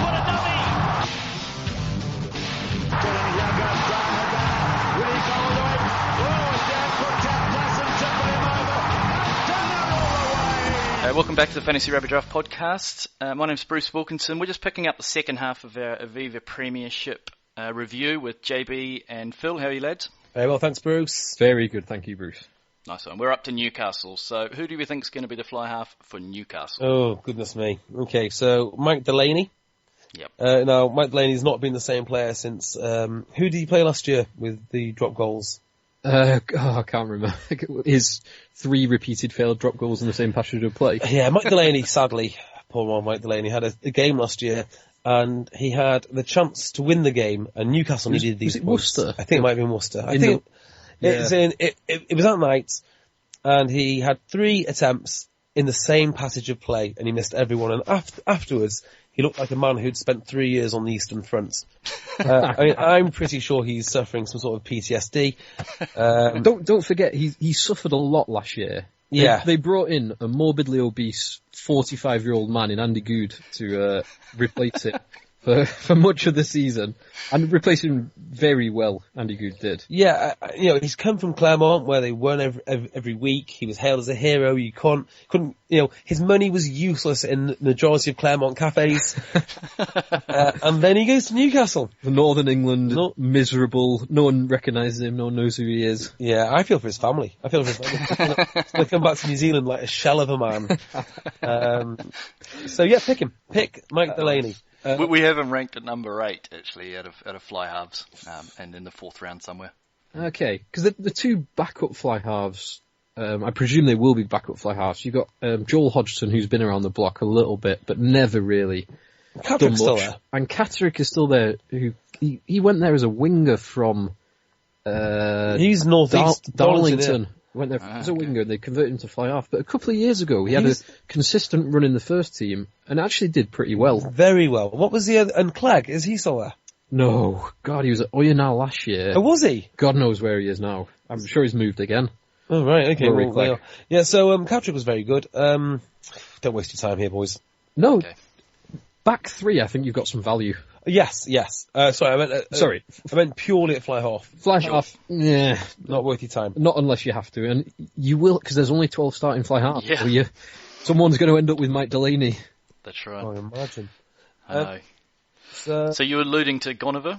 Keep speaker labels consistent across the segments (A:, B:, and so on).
A: what a dummy! Welcome back to the Fantasy Rugby Draft podcast. My name's Bruce Wilkinson. We're just picking up the second half of our Aviva Premiership review with JB and Phil. How are you, lads?
B: Very well, thanks, Bruce.
C: Very good, thank you, Bruce.
B: Nice one. We're up to Newcastle. So who do we think is going to be the fly half for Newcastle?
C: Oh, goodness me. Okay, so Mike Delaney.
B: Yep.
C: Now, Mike Delaney's not been the same player since... who did he play last year with the drop goals?
A: I can't remember. His 3 repeated failed drop goals in the same passage of play.
C: Yeah, Mike Delaney, sadly, poor man Mike Delaney, had a game last year, and he had the chance to win the game, and Newcastle needed these points.
A: Worcester?
C: I think it might have been Worcester. It was that night, and he had 3 attempts in the same passage of play, and he missed every one. And afterwards, he looked like a man who'd spent 3 years on the Eastern Front. I'm pretty sure he's suffering some sort of PTSD.
A: Don't forget, he suffered a lot last year.
C: Yeah.
A: They brought in a morbidly obese 45-year-old man in Andy Good to replace it for much of the season, and replace him very well. Andy Good did.
C: Yeah, he's come from Claremont where they won every week. He was hailed as a hero. You couldn't, his money was useless in the majority of Claremont cafes. And then he goes to Newcastle.
A: The Northern England, miserable. No one recognises him. No one knows who he is.
C: Yeah, I feel for his family. He's going to come back to New Zealand like a shell of a man. So yeah, pick him. Pick Mike Delaney.
B: We have him ranked at number 8, actually, out of fly halves, and in the 4th round somewhere.
A: Okay, because the 2 backup fly halves, I presume they will be backup fly halves. You've got Joel Hodgson, who's been around the block a little bit, but never really done much. Still there. And Catterick is still there. He went there as a winger from
C: he's northeast
A: Darlington. Went there as a winger, and they converted him to fly half. But a couple of years ago, he had a consistent run in the first team, and actually did pretty well.
C: Very well. What was the other? And Clegg, is he still there?
A: No. God, he was at Oyonnax last year.
C: Oh, was he?
A: God knows where he is now. I'm sure he's moved again.
C: Oh, right, okay. Yeah, so Catterick was very good. Don't waste your time here, boys.
A: No. Okay. Back 3, I think you've got some value.
C: Yes. Sorry, I meant purely at fly half.
A: Fly half, yeah.
C: Not worth your time.
A: Not unless you have to, and you will, because there's only 12 starting fly half.
B: Yeah.
A: Someone's going to end up with Mike Delaney.
B: That's right.
C: I imagine.
B: I know. So you're alluding to Gonover?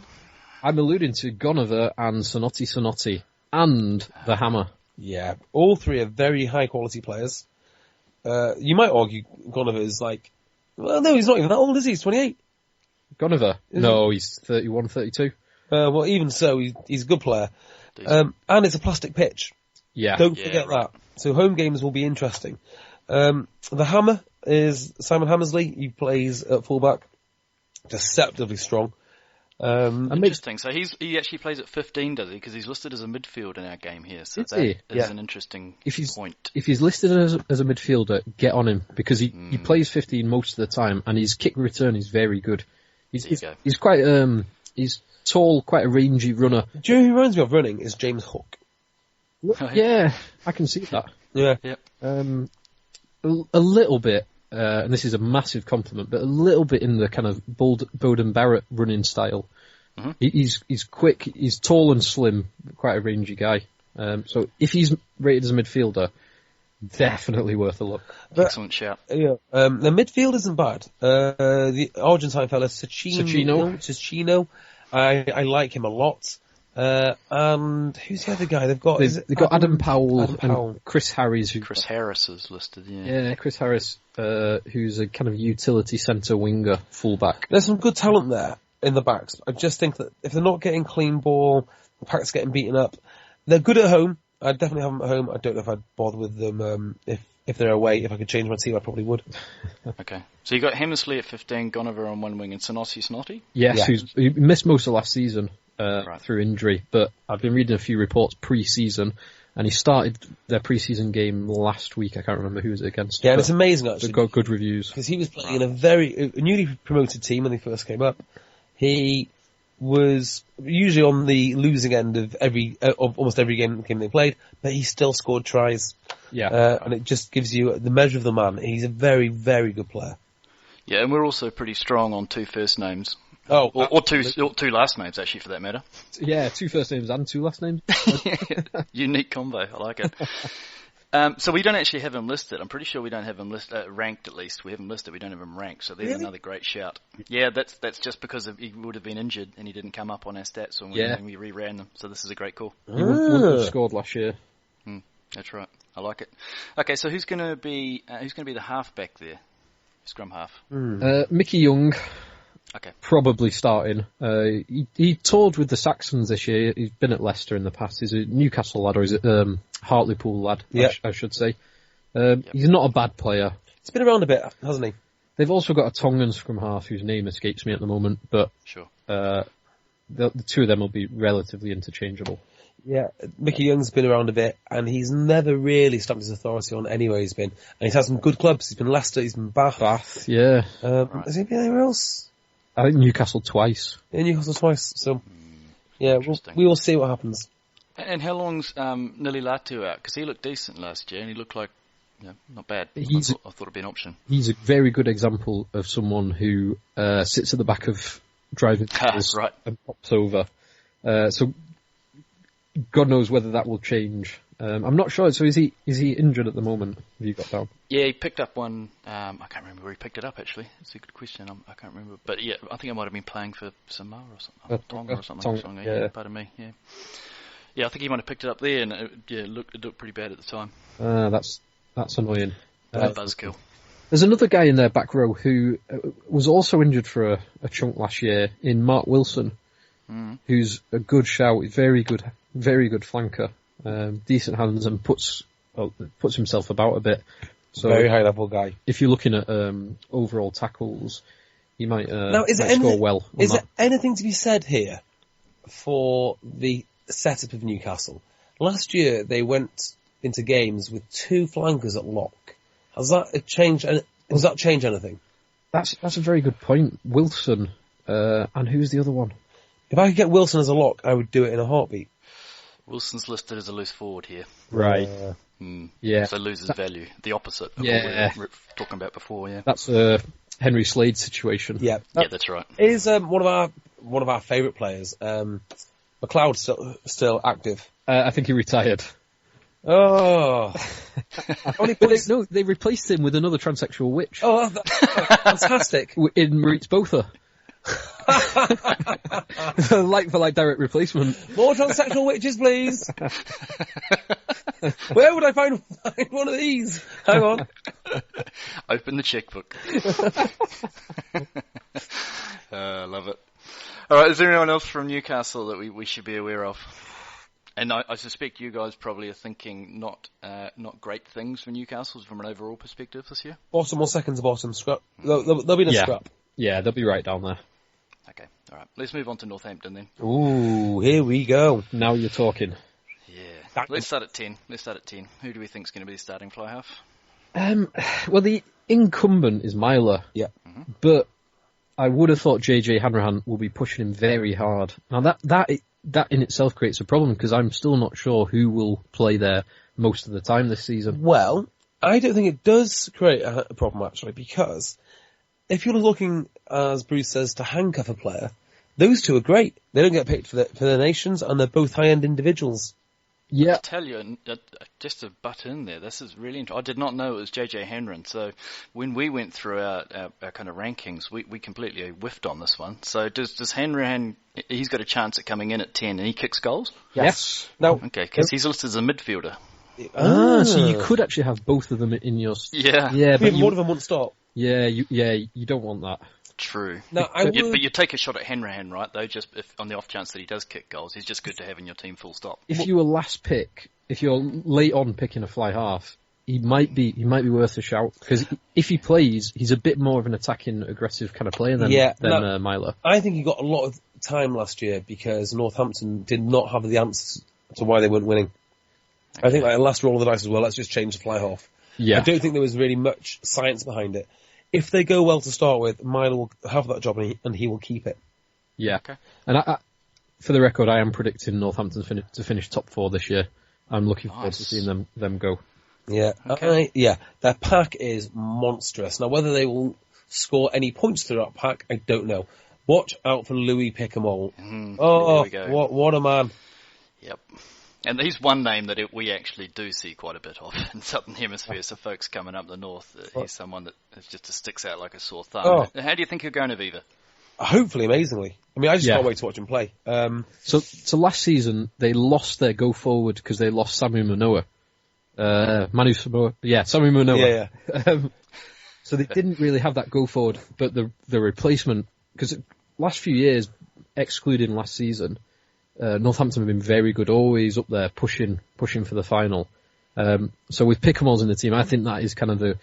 A: I'm alluding to Gonover and Sonotti, and the Hammer.
C: Yeah, all 3 are very high quality players. You might argue Gonover is like, well, no, he's not even that old, is he? He's 28.
A: Gonover? No, he's 31, 32.
C: Well, even so, he's a good player. And it's a plastic pitch.
A: Yeah.
C: Don't forget that. So home games will be interesting. The Hammer is Simon Hammersley. He plays at fullback. Deceptively strong.
B: Interesting. So he actually plays at 15, does he? Because he's listed as a midfield in our game here. So that is an interesting point.
A: If he's listed as a midfielder, get on him, because he plays 15 most of the time, and his kick return is very good. He's quite he's tall, quite a rangy runner.
C: Do you know who reminds me of running is James Hook?
A: Yeah, I can see that.
C: Yeah.
B: Yep.
A: A little bit, and this is a massive compliment, but a little bit in the kind of Bowden Barrett running style. Mm-hmm. He's quick, he's tall and slim, quite a rangy guy. So if he's rated as a midfielder, definitely worth a look.
B: Excellent shout.
C: Yeah, the midfield isn't bad. The Argentine fella, Cecchino. I like him a lot. And who's the other guy? They've got
A: Adam Powell and Chris Harris.
B: Chris Harris is listed, yeah.
A: Yeah, Chris Harris, who's a kind of utility centre winger fullback.
C: There's some good talent there in the backs. I just think that if they're not getting clean ball, the pack's getting beaten up. They're good at home. I'd definitely have them at home. I don't know if I'd bother with them if they're away. If I could change my team, I probably would.
B: Okay. So you got Hammersley at 15, Gonover on one wing, and Snotty?
A: Yes, he missed most of last season through injury, but I've been reading a few reports pre-season, and he started their pre-season game last week. I can't remember who was it against.
C: Yeah, and it's amazing, actually.
A: They've got good reviews.
C: Because he was playing in a newly promoted team when they first came up. He was usually on the losing end of almost every game they played, but he still scored tries.
A: Yeah.
C: And it just gives you the measure of the man. He's a very, very good player.
B: Yeah, and we're also pretty strong on 2 first names.
C: Oh,
B: or two last names, actually, for that matter.
A: Yeah, 2 first names and 2 last names.
B: Unique combo. I like it. So we don't actually have him listed. I'm pretty sure we don't have him ranked, at least. We have him listed. We don't have him ranked. So there's another great shout. Yeah, that's just because he would have been injured and he didn't come up on our stats when we reran them. So this is a great call.
A: He wouldn't have scored last year.
B: That's right. I like it. Okay, so who's going to be the halfback there? Scrum half.
A: Mickey Young.
B: Okay.
A: Probably starting. He toured with the Saxons this year. He's been at Leicester in the past. He's a Newcastle lad, or he's a Hartlepool lad, I should say. He's not a bad player.
C: He's been around a bit, hasn't he?
A: They've also got a Tongan scrum half whose name escapes me at the moment, but
B: sure.
A: The 2 of them will be relatively interchangeable.
C: Yeah, Mickey Young's been around a bit, and he's never really stamped his authority on anywhere he's been. And he's had some good clubs. He's been Leicester, he's been Bath.
A: Yeah.
C: Has he been anywhere else?
A: I think Newcastle twice.
C: Yeah, Newcastle twice. So, yeah, we will see what happens.
B: And how long's Nili Latu out? Because he looked decent last year, and he looked like, not bad. I thought it'd be an option.
A: He's a very good example of someone who sits at the back of driving cars and pops over. So, God knows whether that will change. I'm not sure. So is he injured at the moment? Have you got down?
B: Yeah, he picked up one. I can't remember where he picked it up, actually. It's a good question. I can't remember. But yeah, I think I might have been playing for Samoa or something. Tonga or something. Yeah, pardon me. Yeah. Yeah, I think he might have picked it up there, and it looked pretty bad at the time.
A: That's annoying.
B: Buzzkill.
A: There's another guy in their back row who was also injured for a chunk last year in Mark Wilson, who's a good shout, very good flanker, decent hands, and puts himself about a bit. So
C: very high level guy.
A: If you're looking at overall tackles, he might score well.
C: Is there anything to be said here for the setup of Newcastle? Last year they went into games with 2 flankers at lock. Has that changed? Does that change anything?
A: That's a very good point. Wilson, and who's the other one?
C: If I could get Wilson as a lock, I would do it in a heartbeat.
B: Wilson's listed as a loose forward here.
A: Right. Yeah.
B: So loses value. The opposite of what we were talking about before, yeah.
A: That's a Henry Slade situation.
C: Yeah.
B: That's right.
C: Is one of our favourite players, McLeod, still active?
A: I think he retired.
C: Oh.
A: They replaced him with another transsexual witch.
C: Oh, that's fantastic.
A: In Maritz Botha. Like for like direct replacement.
C: More transsexual witches, please. Where would I find one of these? Hang on.
B: Open the checkbook. Love it. Alright, is there anyone else from Newcastle that we should be aware of? And I suspect you guys probably are thinking not great things for Newcastle from an overall perspective this year.
C: Bottom or second to bottom scrap. They'll be in a scrap.
A: Yeah, they'll be right down there.
B: Okay, all right. Let's move on to Northampton then.
C: Ooh, here we go.
A: Now you're talking.
B: Yeah. Let's start at 10. Who do we think is going to be the starting fly half?
A: Well, the incumbent is Myler.
C: Yeah.
B: Mm-hmm.
A: But I would have thought JJ Hanrahan will be pushing him very hard. Now that in itself creates a problem because I'm still not sure who will play there most of the time this season.
C: Well, I don't think it does create a problem actually, because if you're looking, as Bruce says, to handcuff a player, those 2 are great. They don't get picked for their nations, and they're both high-end individuals.
B: Yeah. I tell you, just to butt in there, this is really interesting. I did not know it was JJ Hanrahan. So when we went through our kind of rankings, we completely whiffed on this one. So does Hanrahan, he's got a chance at coming in at 10 and he kicks goals?
A: Yes.
C: No.
B: Okay, because he's listed as a midfielder.
A: So you could actually have both of them in your...
B: Yeah,
C: but one of them won't stop.
A: Yeah, you don't want that.
B: True.
C: No,
B: but you take a shot at Hanrahan, right? Though, just if on the off chance that he does kick goals, he's just good to have in your team. Full stop.
A: If you were last pick, if you're late on picking a fly half, he might be worth a shout because if he plays, he's a bit more of an attacking, aggressive kind of player than Myler.
C: I think he got a lot of time last year because Northampton did not have the answers to why they weren't winning. Okay. I think like the last roll of the dice as well. Let's just change the fly half. Yeah. I don't think there was really much science behind it. If they go well to start with, Myler will have that job and he will keep it.
A: Yeah. Okay. And for the record, I am predicting Northampton to finish top 4 this year. I'm looking forward to seeing them go.
C: Yeah. Okay. Their pack is monstrous. Now, whether they will score any points through that pack? I don't know. Watch out for Louis Pickemall. What a man.
B: Yep. And he's one name that we actually do see quite a bit of in Southern Hemisphere, so folks coming up the north, he's someone that just sticks out like a sore thumb. Oh. How do you think he'll go in Aviva?
C: Hopefully amazingly. I mean, I just can't wait to watch him play.
A: So last season, they lost their go forward because they lost Samu Manoa. Samu Manoa.
C: Yeah.
A: So they didn't really have that go forward, but the replacement, because last few years, excluding last season, Northampton have been very good, always up there pushing for the final. So with Pickemall's in the team, I think that is kind of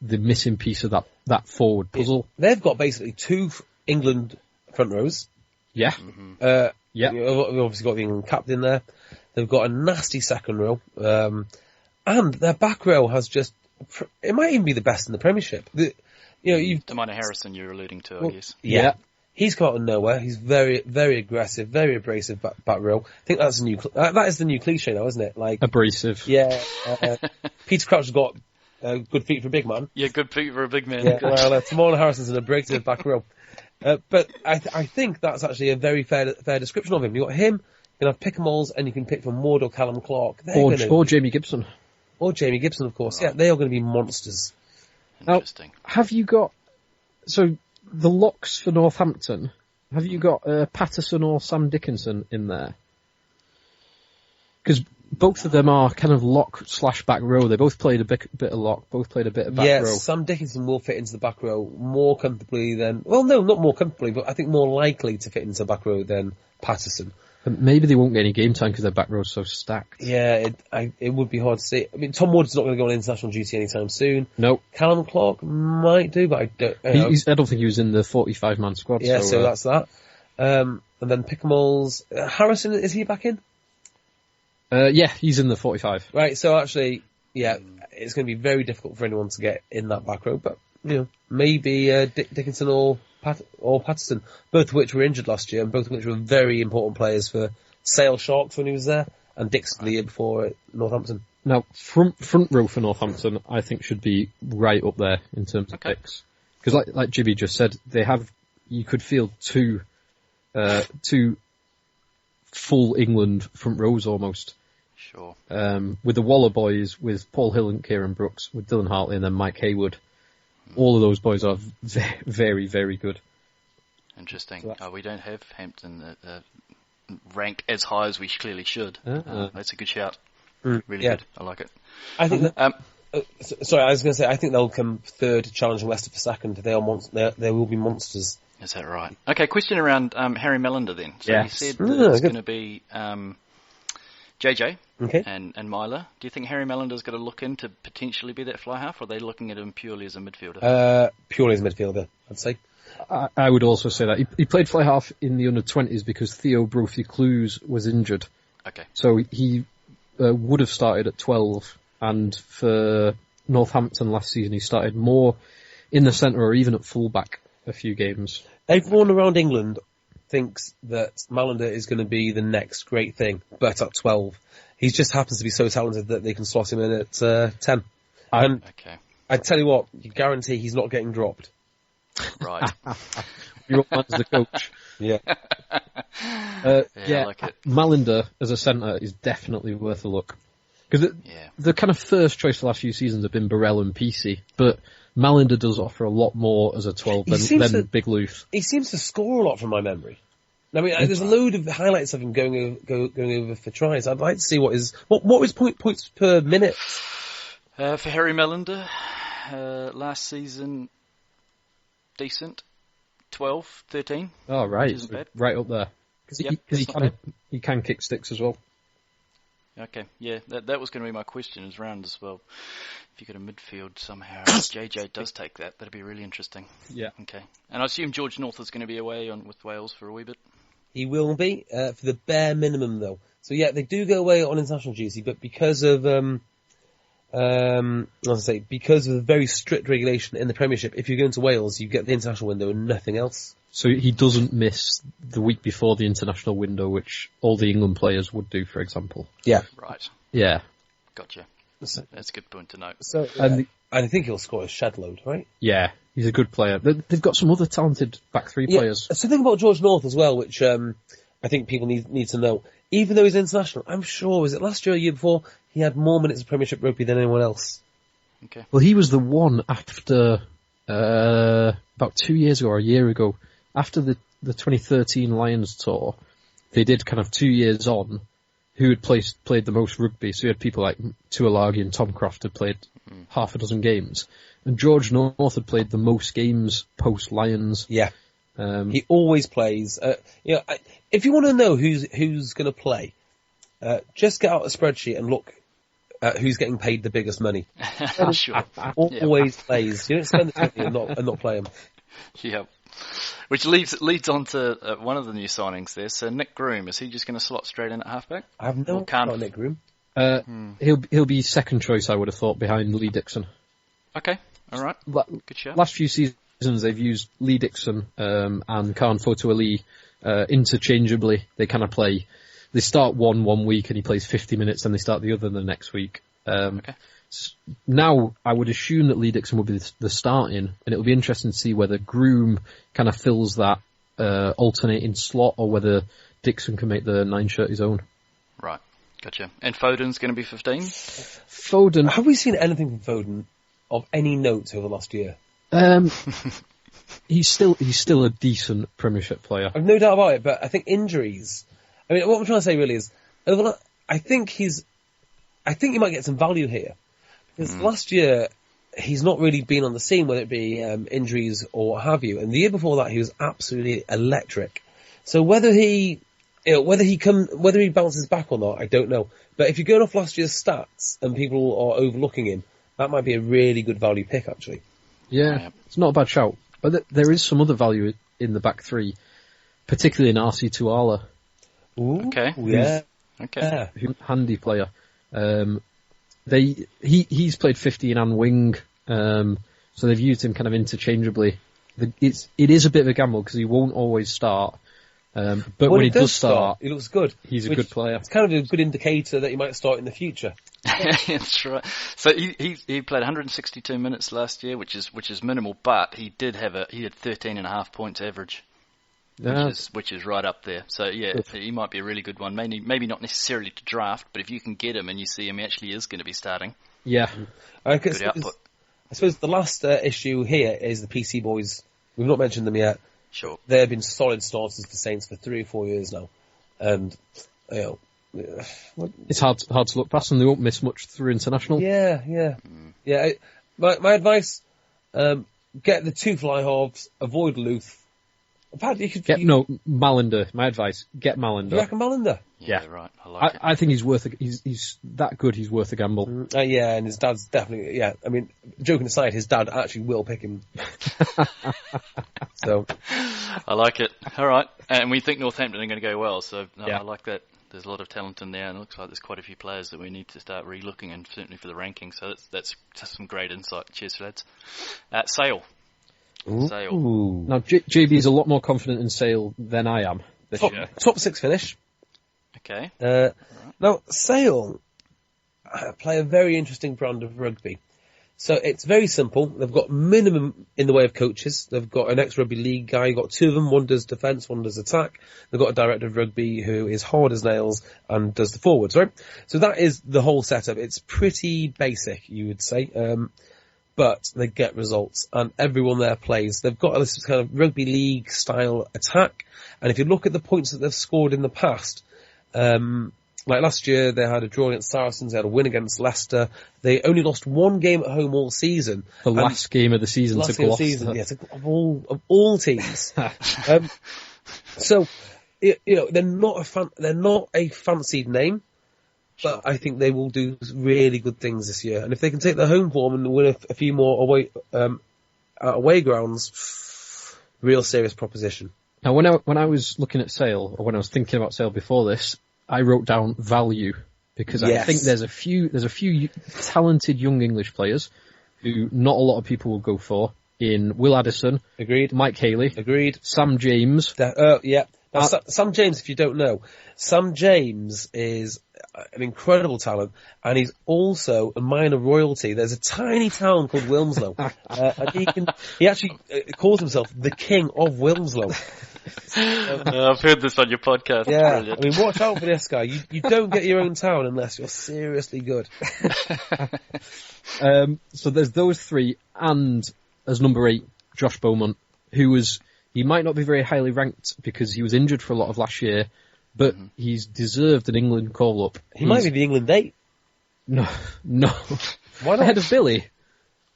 A: the missing piece of that forward puzzle.
C: They've got basically 2 England front rows.
A: Yeah.
C: Mm-hmm. We've obviously got the England captain there. They've got a nasty second row. And their back row has it might even be the best in the Premiership.
B: Demina Harrison you're alluding to, I guess.
C: Yeah. He's come out of nowhere. He's very, very aggressive, very abrasive back row. I think that's that is the new cliche now, isn't it? Like
A: abrasive.
C: Yeah. Peter Crouch has got good feet for a big man.
B: Yeah, good feet for a big man.
C: Yeah, well, Demina Harrison's an abrasive back row. But I think that's actually a very fair description of him. You've got him, you can have Pickemalls, and you can pick from Ward or Callum Clark.
A: Or Jamie Gibson.
C: Or Jamie Gibson, of course. Right. Yeah, they are going to be monsters.
B: Interesting.
A: Now, have you got... So, the locks for Northampton, have you got Patterson or Sam Dickinson in there? Because both of them are kind of lock/back row. They both played a bit of lock, both played a bit of back row.
C: Yes, Sam Dickinson will fit into the back row more comfortably than... Well, no, not more comfortably, but I think more likely to fit into the back row than Patterson.
A: And maybe they won't get any game time because their back row's so stacked.
C: Yeah, it would be hard to see. I mean, Tom Ward's not going to go on international duty anytime soon.
A: No.
C: Callum Clark might do, but I don't...
A: I don't think he was in the 45-man squad.
C: Yeah, so that's that. And then Pickemalls... Harrison, is he back in?
A: Yeah, he's in the 45.
C: Right, so actually, yeah, it's going to be very difficult for anyone to get in that back row, but, maybe Dickinson or Patterson, both of which were injured last year, and both of which were very important players for Sale Sharks when he was there, and Dixon the year before at Northampton.
A: Now, front row for Northampton, I think should be right up there in terms of picks. Because like Jimmy just said, you could field two full England front rows almost.
B: Sure.
A: With the Waller boys, with Paul Hill and Kieran Brooks, with Dylan Hartley and then Mike Haywood. All of those boys are very, very good.
B: Interesting. We don't have Hampton ranked as high as we clearly should. That's a good shout. Really good. I like it.
C: I think sorry, I was going to say, I think they'll come third, challenging Leicester for second. They will be monsters.
B: Is that right? Okay, question around Harry Melander then. So you said that it's going to be JJ and Myler. Do you think Harry Melander's got to look in to potentially be that fly half, or are they looking at him purely as a midfielder?
C: Purely as a midfielder, I'd say.
A: I would also say that. He played fly half in the under-20s because Theo Brophy-Clues was injured.
B: Okay.
A: So he would have started at 12, and for Northampton last season he started more in the centre or even at full-back a few games.
C: Everyone around England thinks that Malander is going to be the next great thing, but at 12. He just happens to be so talented that they can slot him in at 10. And I tell you what, you guarantee he's not getting dropped.
B: Right.
A: Your man's the coach.
C: Yeah.
B: I like it.
A: Malander as a centre is definitely worth a look. Because the kind of first choice the last few seasons have been Burrell and Peacey, but Malander does offer a lot more as a 12 than Big Luth.
C: He seems to score a lot from my memory. I mean, there's a load of highlights of him going over for tries. I'd like to see what his points per minute.
B: For Harry Melander, last season, decent. 12, 13.
A: Oh, right.
B: Isn't bad.
A: Right up there. Because he can kick sticks as well.
B: Okay, yeah, that was going to be my question as round as well. If you get a midfield somehow, JJ does take that. That'd be really interesting.
A: Yeah.
B: Okay. And I assume George North is going to be away with Wales for a wee bit.
C: He will be, for the bare minimum though. So yeah, they do go away on international duty, but because of, because of the very strict regulation in the Premiership, if you're going to Wales, you get the international window and nothing else.
A: So he doesn't miss the week before the international window, which all the England players would do, for example.
C: Yeah.
B: Right.
A: Yeah.
B: Gotcha. That's a good point to note.
C: So, and I think he'll score a shed load, right?
A: Yeah. He's a good player. They've got some other talented back three players.
C: Something about George North as well, which I think people need to know. Even though he's international, I'm sure, was it last year or year before, he had more minutes of Premiership rugby than anyone else.
B: Okay.
A: Well, he was the one after, about 2 years ago or a year ago, after the 2013 Lions tour, they did kind of 2 years on, who had played the most rugby. So you had people like Tuolagi and Tom Croft had played half a dozen games. And George North had played the most games post-Lions.
C: Yeah. He always plays. If you want to know who's going to play, just get out a spreadsheet and look at who's getting paid the biggest money.
B: Sure.
C: Always plays. You don't spend the money and not play him.
B: Yeah. Which leads on to one of the new signings there. So Nick Groom, is he just going to slot straight in at halfback?
C: I have no idea about Nick Groom.
A: He'll be second choice, I would have thought, behind Lee Dixon.
B: Okay, all right. Good shout.
A: Last few seasons, they've used Lee Dixon and Khan Fotuali interchangeably. They kind of play. They start one week and he plays 50 minutes, and they start the other the next week.
B: Okay.
A: Now, I would assume that Lee Dixon will be the starting, and it'll be interesting to see whether Groom kind of fills that alternating slot, or whether Dixon can make the 9 shirt his own.
B: Right, gotcha. And Foden's going to be 15?
A: Foden.
C: Have we seen anything from Foden of any note over the last year?
A: He's still a decent Premiership player.
C: I've no doubt about it, but I think injuries. I mean, what I'm trying to say really is, I think you might get some value here. Because last year, he's not really been on the scene, whether it be injuries or what have you. And the year before that, he was absolutely electric. So whether he bounces back or not, I don't know. But if you're going off last year's stats and people are overlooking him, that might be a really good value pick, actually.
A: Yeah, it's not a bad shout. But there is some other value in the back three, particularly in RC Tuala.
C: Ooh,
B: okay.
C: Yeah.
B: Okay.
A: Yeah. Handy player. He's played 15 and wing, so they've used him kind of interchangeably. It is a bit of a gamble because he won't always start, but when he does start,
C: he looks good.
A: He's a good player.
C: It's kind of a good indicator that he might start in the future.
B: That's right. So he played 162 minutes last year, which is minimal, but he had 13.5 points average. Which is right up there. So yeah, he might be a really good one. Maybe not necessarily to draft, but if you can get him and you see him, he actually is going to be starting.
A: Yeah,
B: good output.
C: I suppose the last issue here is the PC boys. We've not mentioned them yet.
B: Sure,
C: they've been solid starters for Saints for 3 or 4 years now, and
A: it's hard to look past them. They won't miss much through international.
C: Yeah. My advice: get the 2 fly halves, avoid Luth.
A: Malander. My advice: get Malander.
C: You reckon Malander?
B: Yeah, right. I like it.
A: I think he's worth. He's that good. He's worth a gamble.
C: Yeah, and his dad's definitely. Yeah, I mean, joking aside, his dad actually will pick him. So,
B: I like it. All right, and we think Northampton are going to go well. So I like that. There's a lot of talent in there, and it looks like there's quite a few players that we need to start re-looking, and certainly for the ranking. So that's just some great insight. Cheers, lads. Sale. Sale.
A: Now, JB is a lot more confident in Sale than I am this year.
C: Top 6 finish.
B: Okay.
C: Now, Sale play a very interesting brand of rugby. So it's very simple. They've got minimum in the way of coaches. They've got an ex-rugby league guy. You've got 2 of them. One does defence, one does attack. They've got a director of rugby who is hard as nails and does the forwards, right? So that is the whole setup. It's pretty basic, you would say. But they get results, and everyone there plays. They've got this kind of rugby league style attack, and if you look at the points that they've scored in the past, like last year they had a draw against Saracens, they had a win against Leicester. They only lost 1 game at home all season.
A: The last game of the season to Gloucester.
C: Yeah, of all teams. So, they're not a fancied name. But I think they will do really good things this year. And if they can take their home form and win a few more away grounds, real serious proposition.
A: Now, when I was looking at Sale, or when I was thinking about Sale before this, I wrote down value, because I think there's a few talented young English players who not a lot of people will go for. In Will Addison,
C: agreed.
A: Mike Haley,
C: agreed.
A: Sam James,
C: Now, Sam James, if you don't know, Sam James is an incredible talent, and he's also a minor royalty. There's a tiny town called Wilmslow, and he actually calls himself the King of Wilmslow.
B: I've heard this on your podcast.
C: Yeah,
B: Brilliant.
C: I mean, watch out for this guy. You don't get your own town unless you're seriously good.
A: So there's those three, and as number 8, Josh Beaumont, he might not be very highly ranked because he was injured for a lot of last year, but he's deserved an England call-up.
C: He might be the England 8.
A: No.
C: Why not?
A: Ahead of Billy.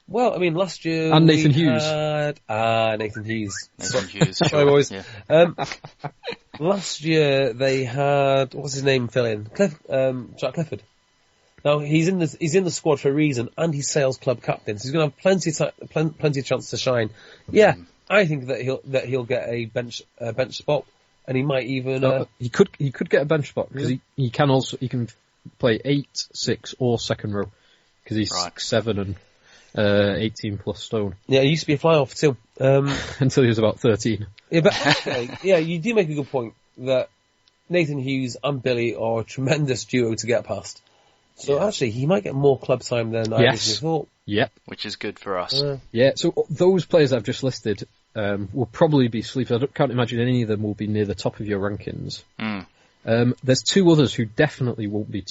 C: Well, I mean, last year
A: and Nathan Hughes.
C: Nathan Hughes.
B: Nathan Hughes.
C: Sorry, boys.
B: Yeah.
C: Last year they had, what's his name? Fill in. Jack Clifford. Now he's in the squad for a reason, and he's Sales club captain, so he's going to have plenty of chance to shine. Yeah, I think that he'll get a bench spot, and he might even.
A: He could get a bench spot because he can play 8, 6, or second row because he's 6'7" and 18 plus stone.
C: Yeah, he used to be a fly-off too.
A: Until he was about 13.
C: Yeah, but actually, you do make a good point that Nathan Hughes and Billy are a tremendous duo to get past. So actually, he might get more club time than I originally thought.
B: Yep. Which is good for us.
A: So those players I've just listed will probably be sleepers. I can't imagine any of them will be near the top of your rankings. There's 2 others who definitely won't be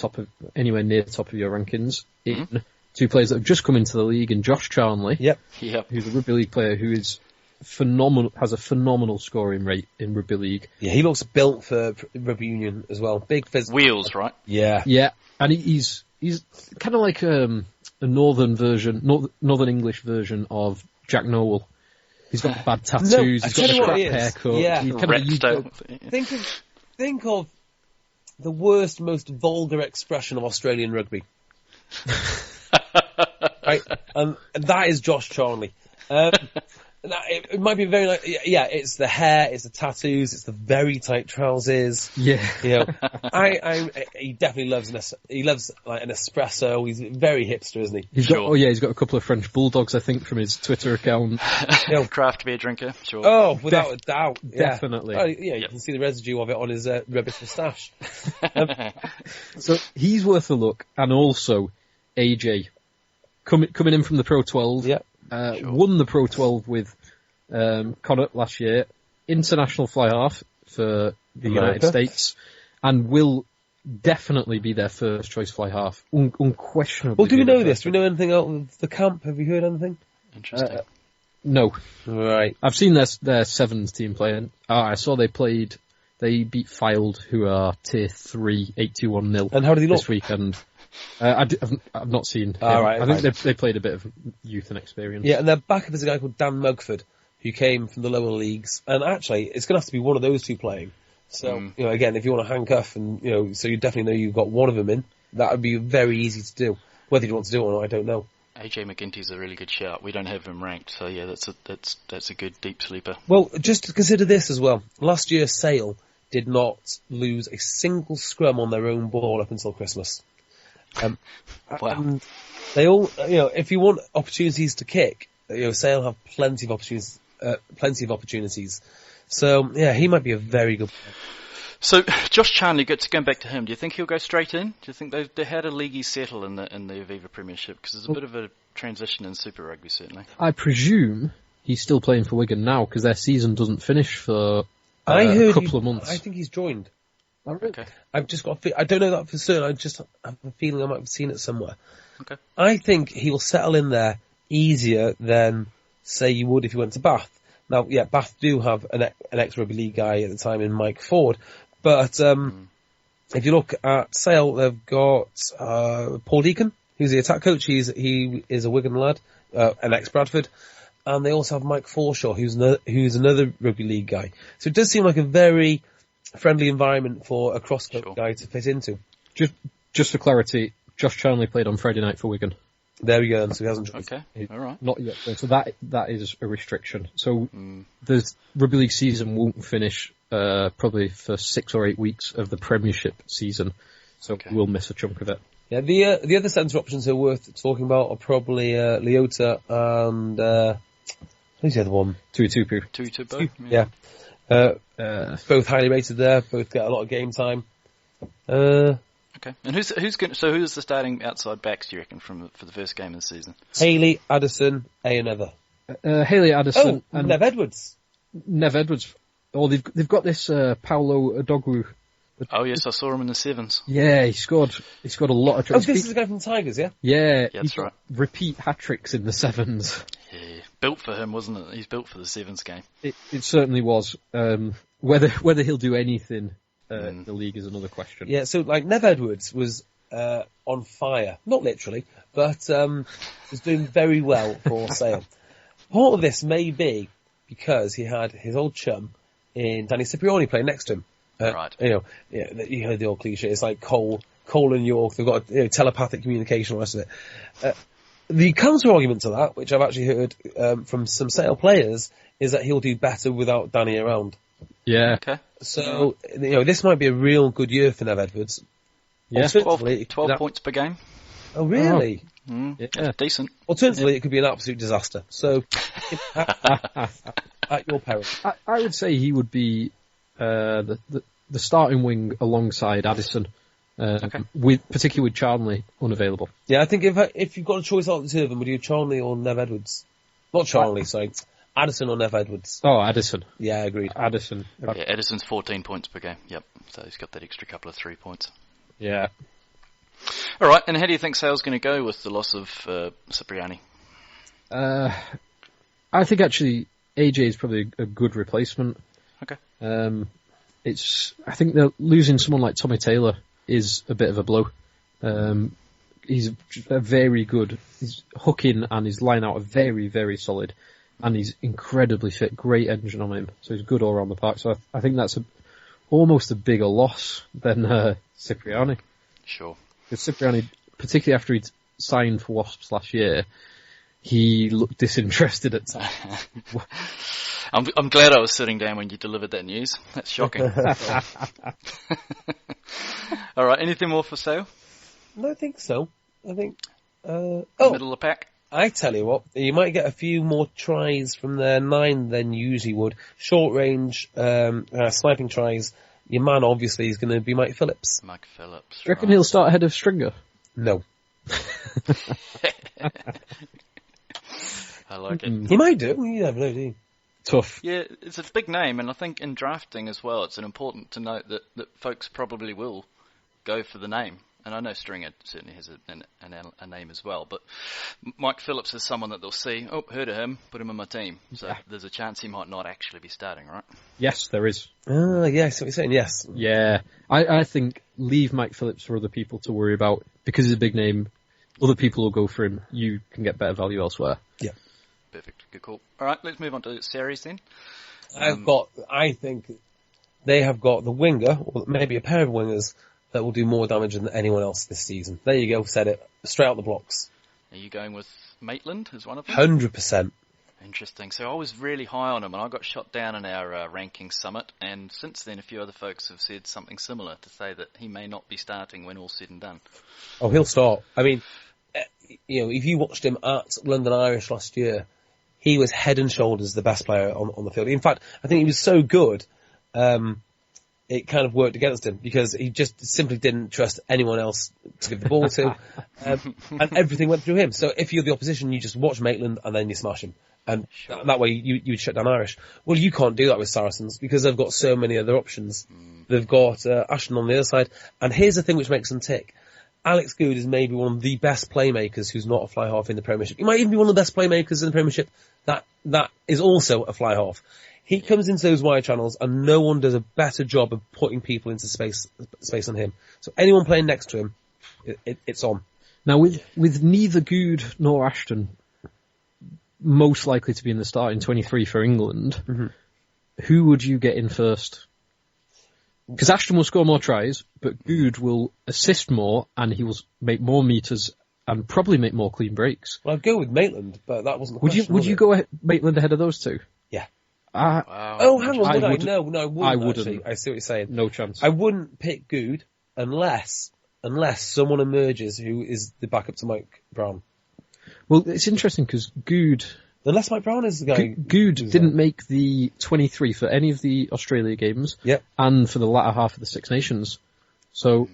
A: anywhere near the top of your rankings. In 2 players that have just come into the league, and Josh Charnley, who's a rugby league player who is phenomenal, has a phenomenal scoring rate in rugby league. Yeah,
C: he looks built for rugby union as well. Big physical.
B: Wheels, right?
A: Yeah, and he's kind of like a northern English version of Jack Nowell. He's got bad tattoos. He's got a crap haircut.
C: Yeah. Think of the worst, most vulgar expression of Australian rugby. Right, and that is Josh Charnley. It might be very like, it's the hair, it's the tattoos, it's the very tight trousers.
A: Yeah,
C: he definitely loves like an espresso. He's very hipster, isn't he?
A: He's got a couple of French bulldogs, I think, from his Twitter account.
B: Craft beer drinker, sure.
C: Oh, without a doubt,
A: definitely.
C: Oh, you can see the residue of it on his rubbish moustache.
A: So he's worth a look, and also AJ coming in from the Pro 12.
C: Yeah.
A: Won the Pro 12 with Connacht last year, international fly half for the United States, and will definitely be their first choice fly half, unquestionably.
C: Well, do we know this? Do we know anything out of the camp? Have you heard anything?
B: Interesting.
A: No.
C: Right.
A: I've seen their sevens team playing. I saw they beat Fylde, who are tier 3, 8-2-1-0.
C: And how did he look
A: this weekend? I've not seen him.
C: Right,
A: I think they played a bit of youth and experience.
C: Yeah, and their backup is a guy called Dan Mugford, who came from the lower leagues. And actually, it's going to have to be one of those 2 playing. So, again, if you want to handcuff and, so you definitely know you've got one of them in, that would be very easy to do. Whether you want to do it or not, I don't know.
B: AJ McGinty's a really good shout. We don't have him ranked, so yeah, that's a good deep sleeper.
C: Well, just to consider this as well. Last year, Sale did not lose a single scrum on their own ball up until Christmas.
B: Wow.
C: They all, if you want opportunities to kick, Sale have plenty of opportunities. So, yeah, he might be a very good player.
B: So, Josh Charnley, going back to him, do you think he'll go straight in? Do you think they had a leaguey settle in the Aviva Premiership? Because there's a bit of a transition in Super Rugby, certainly.
A: I presume he's still playing for Wigan now, because their season doesn't finish for a couple of months.
C: I think he's joined.
B: Okay.
C: I've just got I don't know that for certain, I just have a feeling I might have seen it somewhere.
B: Okay.
C: I think he will settle in there easier than, say, you would if you went to Bath. Now, yeah, Bath do have an ex-rugby league guy at the time in Mike Ford, but if you look at Sale, they've got Paul Deacon, who's the attack coach. He is a Wigan lad, an ex-Bradford, and they also have Mike Forshaw, who's another rugby league guy. So it does seem like a very friendly environment for a cross-court guy to fit into.
A: Just for clarity, Josh Charnley played on Friday night for Wigan.
C: There we go, so he hasn't.
B: Okay, all right.
A: Not yet. So that is a restriction. So the rugby league season won't finish probably for 6 or 8 weeks of the Premiership season. So we'll miss a chunk of it.
C: Yeah, the other centre options who are worth talking about are probably Leota and who's the other one?
A: Tuitupu.
B: Tuitupu.
C: Yeah. Both highly rated there. Both get a lot of game time.
B: Okay. And who's the starting outside backs, do you reckon, for the first game of the season?
C: Haley, Addison, Another.
A: Haley, Addison, and
C: Nev Edwards.
A: Nev Edwards. Oh, they've got this Paolo Adogwu.
B: Oh yes, I saw him in the sevens.
A: Yeah, he scored a lot of tries.
C: Oh, this is the guy from the Tigers, yeah?
A: Yeah,
B: that's right.
A: Repeat hat-tricks in the sevens.
B: Yeah, built for him, wasn't it? He's built for the sevens game.
A: It certainly was. Whether he'll do anything in the league is another question.
C: Yeah, so like Nev Edwards was on fire, not literally, but was doing very well for Sale. Part of this may be because he had his old chum in Danny Cipriani playing next to him.
B: Right.
C: You heard the old cliche. It's like Cole and York. They've got telepathic communication, all the rest of it. The counter argument to that, which I've actually heard from some Sale players, is that he'll do better without Danny around.
A: Yeah.
B: Okay.
C: So this might be a real good year for Nev Edwards.
B: Yeah. 12 points per game.
C: Oh, really?
B: Yeah, decent.
C: Alternatively, it could be an absolute disaster. So, at your peril.
A: I would say he would be the starting wing alongside Addison, particularly with Charnley unavailable.
C: Yeah, I think if you've got a choice out of the two of them, would you have Charnley or Nev Edwards? Not Charnley, sorry. Addison or Nev Edwards?
A: Oh, Addison.
C: Yeah, agreed.
A: Addison.
B: Yeah, Addison's 14 points per game. Yep. So he's got that extra couple of 3 points.
A: Yeah.
B: All right, and how do you think Sale's going to go with the loss of Cipriani?
A: I think actually AJ is probably a good replacement.
B: Okay.
A: I think that losing someone like Tommy Taylor is a bit of a blow. He's a very good. His hooking and his line out are very, very solid, and he's incredibly fit. Great engine on him, so he's good all around the park. So I think that's almost a bigger loss than Cipriani.
B: Sure.
A: Because Cipriani, particularly after he'd signed for Wasps last year, he looked disinterested at times.
B: I'm glad I was sitting down when you delivered that news. That's shocking. All right, anything more for Sale?
C: No, I think so. I think...
B: Middle of the pack?
C: I tell you what, you might get a few more tries from their 9 than you usually would. Short range, sniping tries. Your man, obviously, is going to be Mike Phillips.
B: Mike Phillips.
A: Do you reckon he'll start ahead of Stringer?
C: No.
B: I like it.
C: He might do. You never know, do you?
A: Tough.
B: Yeah, it's a big name, and I think in drafting as well, it's important to note that folks probably will go for the name. And I know Stringer certainly has a name as well, but Mike Phillips is someone that they'll see, heard of him, put him in my team. So there's a chance he might not actually be starting, right?
A: Yes, there is.
C: Yeah, I see what you're saying, yes.
A: Yeah, I think leave Mike Phillips for other people to worry about. Because he's a big name, other people will go for him. You can get better value elsewhere.
C: Yeah.
B: Perfect, good call. All right, let's move on to series then.
C: I think they have got the winger, or maybe a pair of wingers, that will do more damage than anyone else this season. There you go, said it. Straight out the blocks.
B: Are you going with Maitland as one of them?
C: 100%.
B: Interesting. So I was really high on him, and I got shot down in our ranking summit, and since then a few other folks have said something similar to say that he may not be starting when all's said and done.
C: Oh, he'll start. I mean, if you watched him at London Irish last year, he was head and shoulders the best player on the field. In fact, I think he was so good, it kind of worked against him because he just simply didn't trust anyone else to give the ball to, and everything went through him. So if you're the opposition, you just watch Maitland and then you smash him. And that way you'd shut down Irish. Well, you can't do that with Saracens because they've got so many other options. They've got Ashton on the other side. And here's the thing which makes them tick. Alex Good is maybe one of the best playmakers who's not a fly half in the Premiership. He might even be one of the best playmakers in the Premiership that is also a fly half. He comes into those wide channels and no one does a better job of putting people into space than him. So anyone playing next to him, it's on.
A: Now with neither Good nor Ashton most likely to be in the starting 23 for England, who would you get in first? Because Ashton will score more tries, but Good will assist more and he will make more meters and probably make more clean breaks.
C: Well, I'd go with Maitland, but that wasn't the question.
A: Would you go Maitland ahead of those two?
C: Yeah.
B: Wow.
C: Oh, hang on, would I?
A: Wouldn't.
C: No, I wouldn't.
A: I wouldn't.
C: Actually. I see what you're saying.
A: No chance.
C: I wouldn't pick Good unless someone emerges who is the backup to Mike Brown.
A: Well, it's interesting because Good
C: Unless Mike Brown is the guy.
A: Good didn't make the 23 for any of the Australia games.
C: Yep.
A: And for the latter half of the Six Nations. So,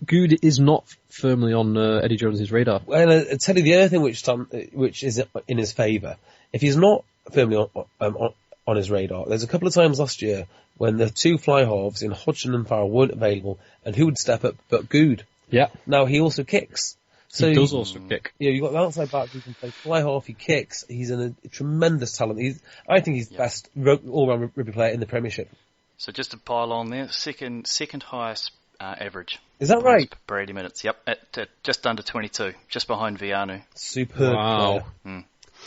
A: Good is not firmly on Eddie Jones's radar.
C: Well, I'll tell you the other thing which is in his favour. If he's not firmly on his radar, there's a couple of times last year when the two fly halves in Hodgson and Farrell weren't available, and who would step up but Good?
A: Yeah.
C: Now he also kicks. So
A: he does also kick.
C: Yeah, you've got the outside back who can play fly half, he kicks, he's a tremendous talent. I think he's the best all-round rugby player in the Premiership.
B: So just to pile on there, second highest average.
C: Is that right?
B: Per 80 minutes, yep, at just under 22, just behind Vianu.
C: Superb.
A: Wow.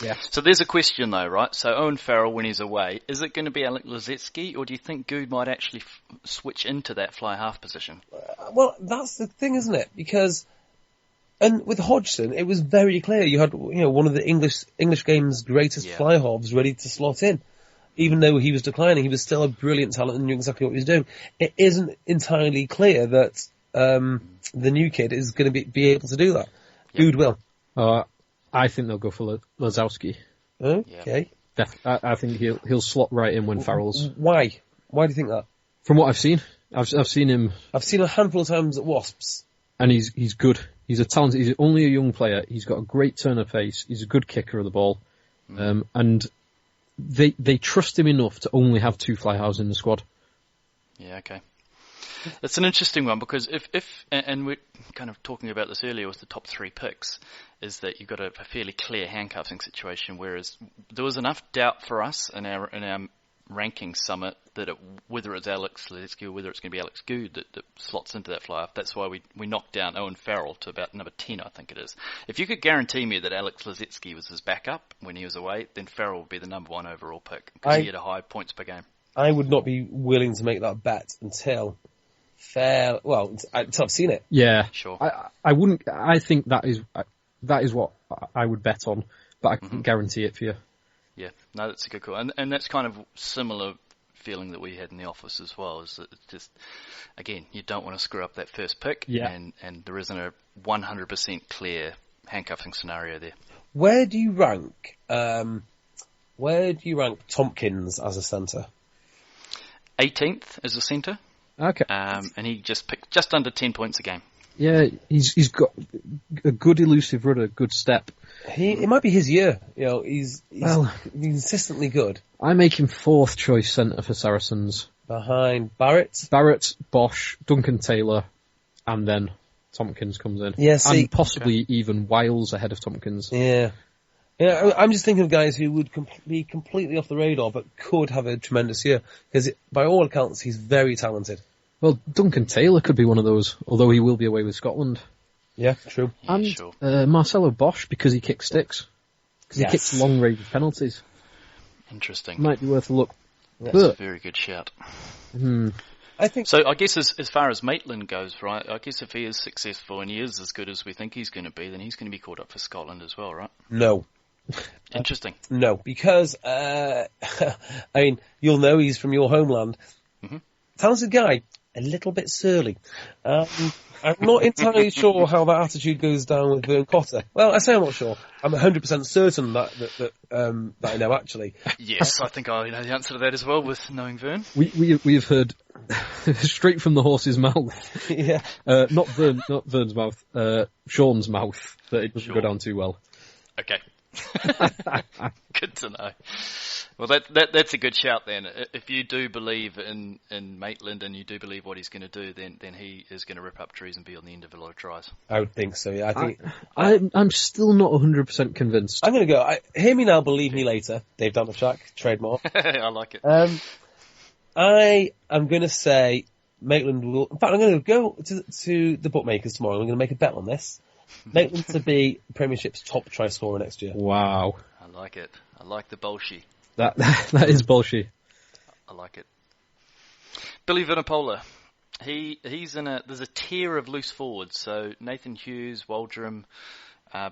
C: Yeah.
B: So there's a question though, right? So Owen Farrell, when he's away, is it going to be Alec Lozetsky, or do you think Good might actually switch into that fly half position?
C: Well, that's the thing, isn't it? Because... And with Hodgson, it was very clear. You had, one of the English game's greatest fly halves ready to slot in. Even though he was declining, he was still a brilliant talent and knew exactly what he was doing. It isn't entirely clear that the new kid is going to be able to do that. Good will.
A: I think they'll go for Lozowski.
C: Okay.
A: I think he'll slot right in when Farrell's.
C: Why? Why do you think that?
A: From what I've seen, I've seen him.
C: I've seen a handful of times at Wasps,
A: and he's good. He's a talented. He's only a young player. He's got a great turn of pace. He's a good kicker of the ball, and they trust him enough to only have two fly halves in the squad.
B: Yeah, okay. That's an interesting one because if and we're kind of talking about this earlier with the top three picks, is that you've got a fairly clear handcuffing situation, whereas there was enough doubt for us in our ranking summit that whether it's Alex Lezetsky or whether it's going to be Alex Good that slots into that fly-off. That's why we knocked down Owen Farrell to about number 10, I think it is. If you could guarantee me that Alex Lezetsky was his backup when he was away, then Farrell would be the number one overall pick because he had a high points per game. I
C: would not be willing to make that bet until I've seen it.
A: Yeah,
B: sure.
A: I wouldn't. I think that is what I would bet on, but I can't guarantee it for you.
B: Yeah, no, that's a good call, and that's kind of similar feeling that we had in the office as well. Is that it's just, again, you don't want to screw up that first pick, and there isn't a 100% clear handcuffing scenario there.
C: Where do you rank Tompkins as a centre?
B: 18th as a centre.
A: Okay.
B: And he just picked just under 10 points a game.
A: Yeah, he's got a good elusive rudder, good step.
C: It might be his year. He's consistently good.
A: I make him fourth choice centre for Saracens.
C: Behind Barrett,
A: Bosch, Duncan Taylor, and then Tompkins comes in.
C: Yeah,
A: and possibly even Wiles ahead of Tompkins.
C: Yeah. Yeah, I'm just thinking of guys who would be completely off the radar, but could have a tremendous year. Because by all accounts, he's very talented.
A: Well, Duncan Taylor could be one of those, although he will be away with Scotland.
C: Yeah, true.
A: And
B: sure.
A: Marcelo Bosch, because he kicks sticks. Because he kicks long-range penalties.
B: Interesting.
A: Might be worth a look.
B: That's a very good shout.
C: I think
B: so. I guess as far as Maitland goes, right, I guess if he is successful and he is as good as we think he's going to be, then he's going to be called up for Scotland as well, right?
C: No.
B: Interesting.
C: No, because, you'll know he's from your homeland.
B: Mm-hmm.
C: Talented guy, a little bit surly. I'm not entirely sure how that attitude goes down with Vern Cotter. Well, I say I'm not sure. I'm 100% certain that I know, actually.
B: Yes, I think I know the answer to that as well with knowing Vern.
A: We've heard straight from the horse's mouth.
C: Yeah.
A: Not Vern's mouth, Sean's mouth, that it doesn't go down too well.
B: Okay. Good to know. Well, that's a good shout then. If you do believe in Maitland and you do believe what he's going to do, then he is going to rip up trees and be on the end of a lot of tries.
C: I would think so, yeah.
A: I'm still not 100% convinced.
C: I'm going to go. Hear me now, believe me later. Dave Danishak, trademark.
B: I like it.
C: I am going to say Maitland will... In fact, I'm going to go to the bookmakers tomorrow. I'm going to make a bet on this. Maitland to be Premiership's top try scorer next year.
A: Wow.
B: I like it. I like the bullshit.
A: That is bullshit. I
B: like it. Billy Vunipola. He's in there's a tier of loose forwards. So Nathan Hughes, Waldrum,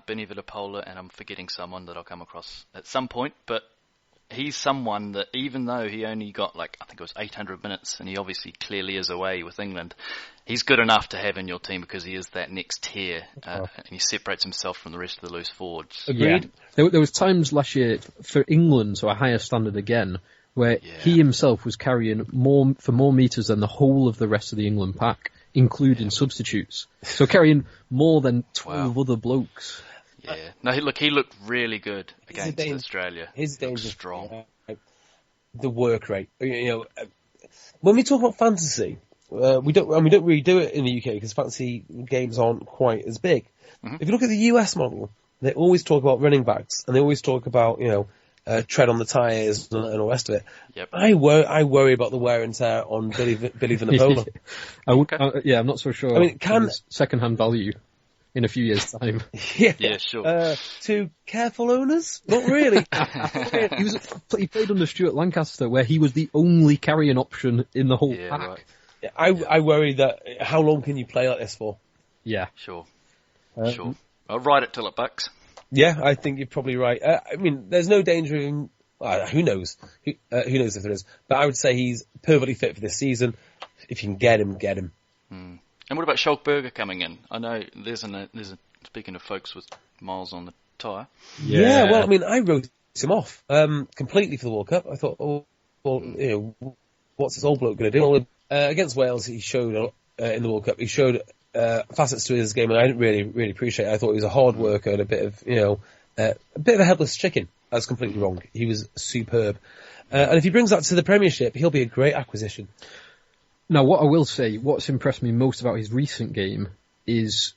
B: Benny Vunipola, and I'm forgetting someone that I'll come across at some point. But he's someone that even though he only got I think it was 800 minutes, and he obviously clearly is away with England, he's good enough to have in your team because he is that next tier, and he separates himself from the rest of the loose forwards.
C: Agreed.
A: Yeah. There was times last year for England, so a higher standard again, where he himself was carrying more meters than the whole of the rest of the England pack, including substitutes. So carrying more than 12 other blokes.
B: Yeah. No, he looked really good against Australia.
C: His danger
B: strong.
C: The work rate. When we talk about fantasy, we don't really do it in the UK because fantasy games aren't quite as big. Mm-hmm. If you look at the US model, they always talk about running backs, and they always talk about tread on the tyres and all the rest of it.
B: Yep.
C: I worry about the wear and tear on Billy Vunipola.
A: I'm not so sure.
C: I mean, can
A: second-hand value in a few years' time?
B: Yeah, sure.
C: To careful owners, not really.
A: He played under Stuart Lancaster, where he was the only carrying option in the whole pack.
B: Right.
C: I worry that how long can you play like this for?
B: Yeah, sure. Sure. I'll ride it till it bucks.
C: Yeah, I think you're probably right. I mean, there's no danger of him. Who knows? Who knows if there is? But I would say he's perfectly fit for this season. If you can get him, get him.
B: Hmm. And what about Schalkberger coming in? I know there's a speaking of folks with miles on the tyre.
C: Yeah, well, I mean, I wrote him off completely for the World Cup. I thought, what's this old bloke going to do? Against Wales, he showed in the World Cup. He showed facets to his game, and I didn't really appreciate it. I thought he was a hard worker and a bit of a helpless chicken. I was completely wrong. He was superb, and if he brings that to the Premiership, he'll be a great acquisition.
A: Now, what I will say, what's impressed me most about his recent game is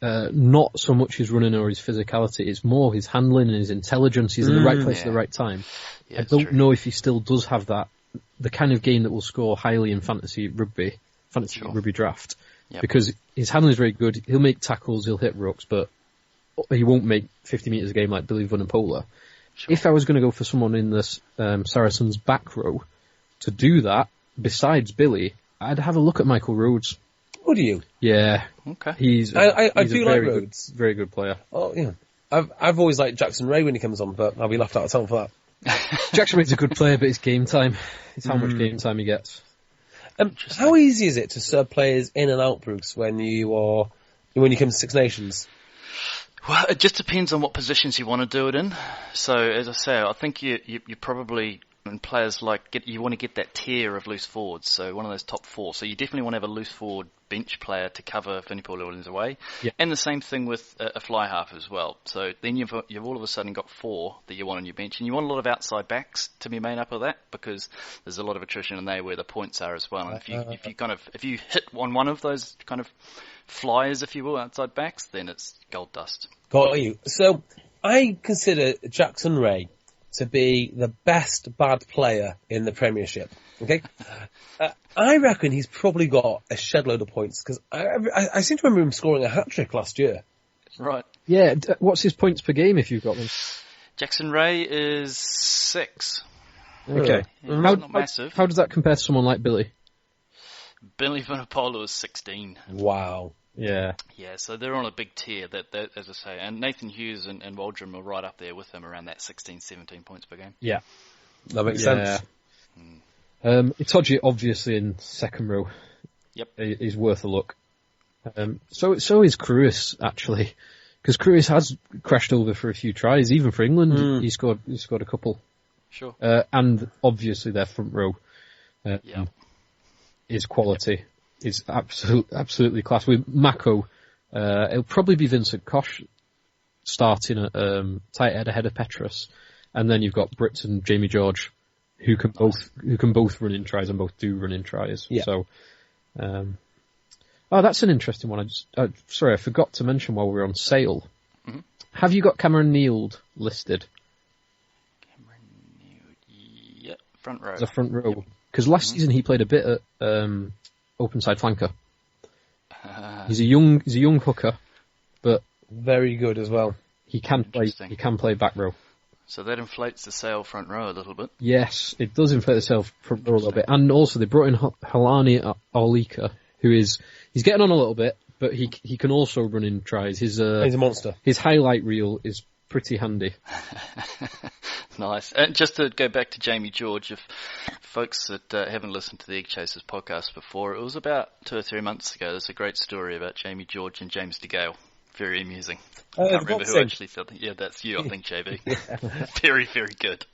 A: not so much his running or his physicality, it's more his handling and his intelligence. He's in the right place at the right time. Yeah, I don't know if he still does have that, the kind of game that will score highly in fantasy rugby draft. Yep. Because his handling is very good. He'll make tackles, he'll hit rucks, but he won't make 50 metres a game like Billy Vunipola. Sure. If I was going to go for someone in this Saracens back row to do that, besides Billy, I'd have a look at Michael Rhodes.
C: Would you?
A: Yeah.
B: Okay.
A: He's
C: I do like Rhodes.
A: Very good player.
C: Oh, yeah. I've always liked Jackson Ray when he comes on, but I'll be left out of town for
A: that. Jackson Ray's a good player, but it's game time. It's how much game time he gets.
C: How easy is it to sub players in and out, Bruce, when you come to Six Nations?
B: Well, it just depends on what positions you want to do it in. So, as I say, I think you probably, when players you want to get that tier of loose forwards, so one of those top four. So you definitely want to have a loose forward bench player to cover Vunipola when he's away. Yeah. And the same thing with a fly half as well. So then you've all of a sudden got four that you want on your bench, and you want a lot of outside backs to be made up of that, because there's a lot of attrition in there where the points are as well. And if you hit on one of those kind of flyers, if you will, outside backs, then it's gold dust.
C: Got you. So I consider Jackson Ray to be the best bad player in the Premiership. Okay, I reckon he's probably got a shed load of points, because I seem to remember him scoring a hat-trick last year.
B: Right.
A: Yeah, what's his points per game if you've got them?
B: Jackson Ray is 6.
A: Okay.
B: Not massive.
A: How does that compare to someone like Billy?
B: Billy Vunipola is 16.
C: Wow.
A: Yeah.
B: Yeah, so they're on a big tier, that as I say. And Nathan Hughes and Waldron are right up there with him, around that 16, 17 points per game.
A: Yeah.
C: That makes sense.
A: Itoje, obviously, in second row.
B: Yep.
A: Is worth a look. So is Cruis, actually. Because Cruis has crashed over for a few tries, even for England. He scored a couple.
B: Sure.
A: And obviously their front row is quality. Is absolutely class. With Mako, it'll probably be Vincent Koch starting at tight head ahead of Petrus, and then you've got Brits and Jamie George, who can both run in tries and both do run in tries. Yeah. So, that's an interesting one. I forgot to mention while we were on sale. Mm-hmm. Have you got Cameron Neild listed?
B: Cameron Neild, yep, front row.
A: The front row, because last season he played a bit at open side flanker. He's a young hooker, but
C: very good as well.
A: He can play back row.
B: So that inflates the Sale front row a little bit.
A: Yes, it does inflate the Sale front row a little bit. And also they brought in Halani Arlika, he's getting on a little bit, but he can also run in tries. He's a
C: monster.
A: His highlight reel is pretty handy.
B: Nice. And just to go back to Jamie George, if folks that haven't listened to the Egg Chasers podcast before, it was about 2 or 3 months ago. There's a great story about Jamie George and James DeGale. Very amusing. I can't remember who actually said that. Yeah, that's you, I think, JB. Yeah. Very, very good.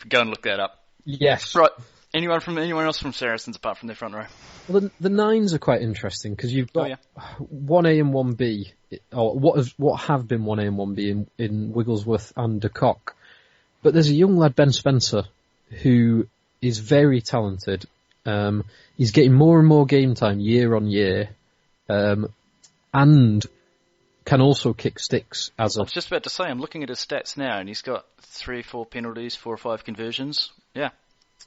B: Go and look that up.
A: Yes.
B: Right. Anyone else from Saracens apart from their front row?
A: Well, the nines are quite interesting because you've got 1A and 1B, or what have been 1A and 1B in Wigglesworth and De Kock. But there's a young lad, Ben Spencer, who is very talented. He's getting more and more game time year on year, and can also kick sticks as a...
B: I was just about to say, I'm looking at his stats now, and he's got 3 or 4 penalties, 4 or 5 conversions. Yeah.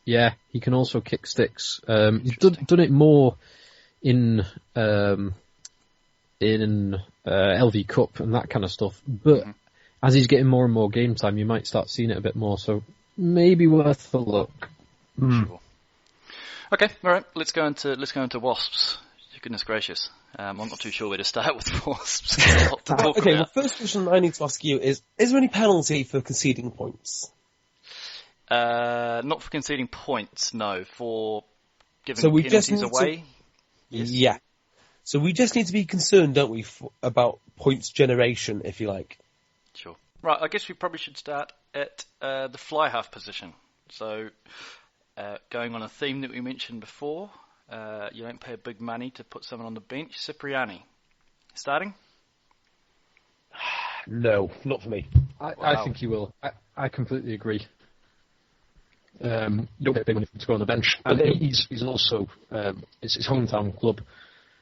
A: Yeah, he can also kick sticks. He's done it more in LV Cup and that kind of stuff, but as he's getting more and more game time, you might start seeing it a bit more, so maybe worth a look.
B: Sure. Okay, alright, let's go into Wasps. Goodness gracious. I'm not too sure where to start with Wasps.
C: Okay, the first question I need to ask you is there any penalty for conceding points?
B: Not for conceding points, no. For giving penalties away?
C: Yes. Yeah. So we just need to be concerned, don't we, about points generation, if you like.
B: Sure. Right, I guess we probably should start at the fly half position. So, going on a theme that we mentioned before, you don't pay big money to put someone on the bench. Cipriani. Starting?
C: No, not for me.
A: I think he will. I completely agree. Don't get big money to go on the bench. And he's also, it's his hometown club.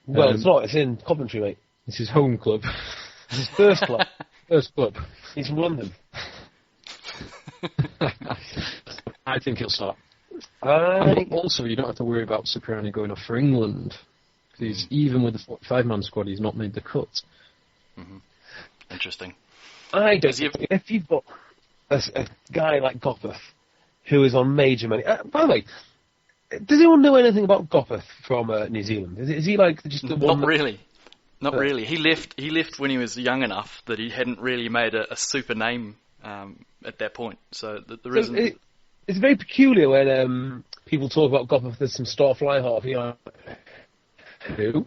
C: Well, it's not. It's in Coventry, mate.
A: It's his home club.
C: It's his first club.
A: First club.
C: He's from London.
A: I think he'll start. Also, you don't have to worry about Cipriani going off for England. Because even with the 45-man squad, he's not made the cut.
B: Mm-hmm. Interesting.
C: I don't think if you've got a guy like Gopeth, who is on major money... by the way, does anyone know anything about Gopeth from New Zealand? Is he like just the one...
B: Not really. Not really. He left when he was young enough that he hadn't really made a super name at that point. So there isn't...
C: It's very peculiar when people talk about Gopeth as some star fly half. You know, who?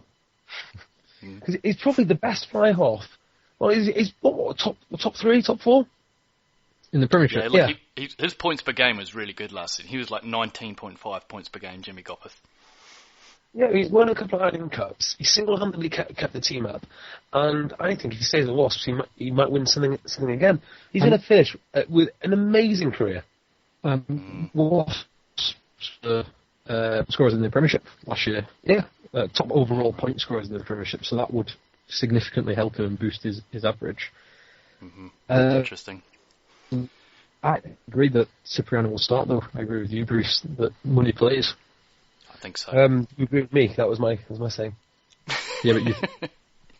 C: Because he's probably the best fly half. Well, he's what, top 3, top 4?
A: In the Premiership,
B: yeah. His points per game was really good last season. He was like 19.5 points per game, Jimmy Gopeth.
C: Yeah, he's won a couple of Ireland Cups. He single-handedly kept the team up. And I think if he stays at Wasps, he might win something again. He's going to finish with an amazing career.
A: Wasps scorers in the Premiership last year. Yeah. Top overall point scorers in the Premiership, so that would significantly help him and boost his average.
B: Mm-hmm. Interesting.
A: I agree that Cipriani will start, though. I agree with you, Bruce, that money plays.
B: I think so.
C: You agree with me? That was my saying.
A: Yeah, but you've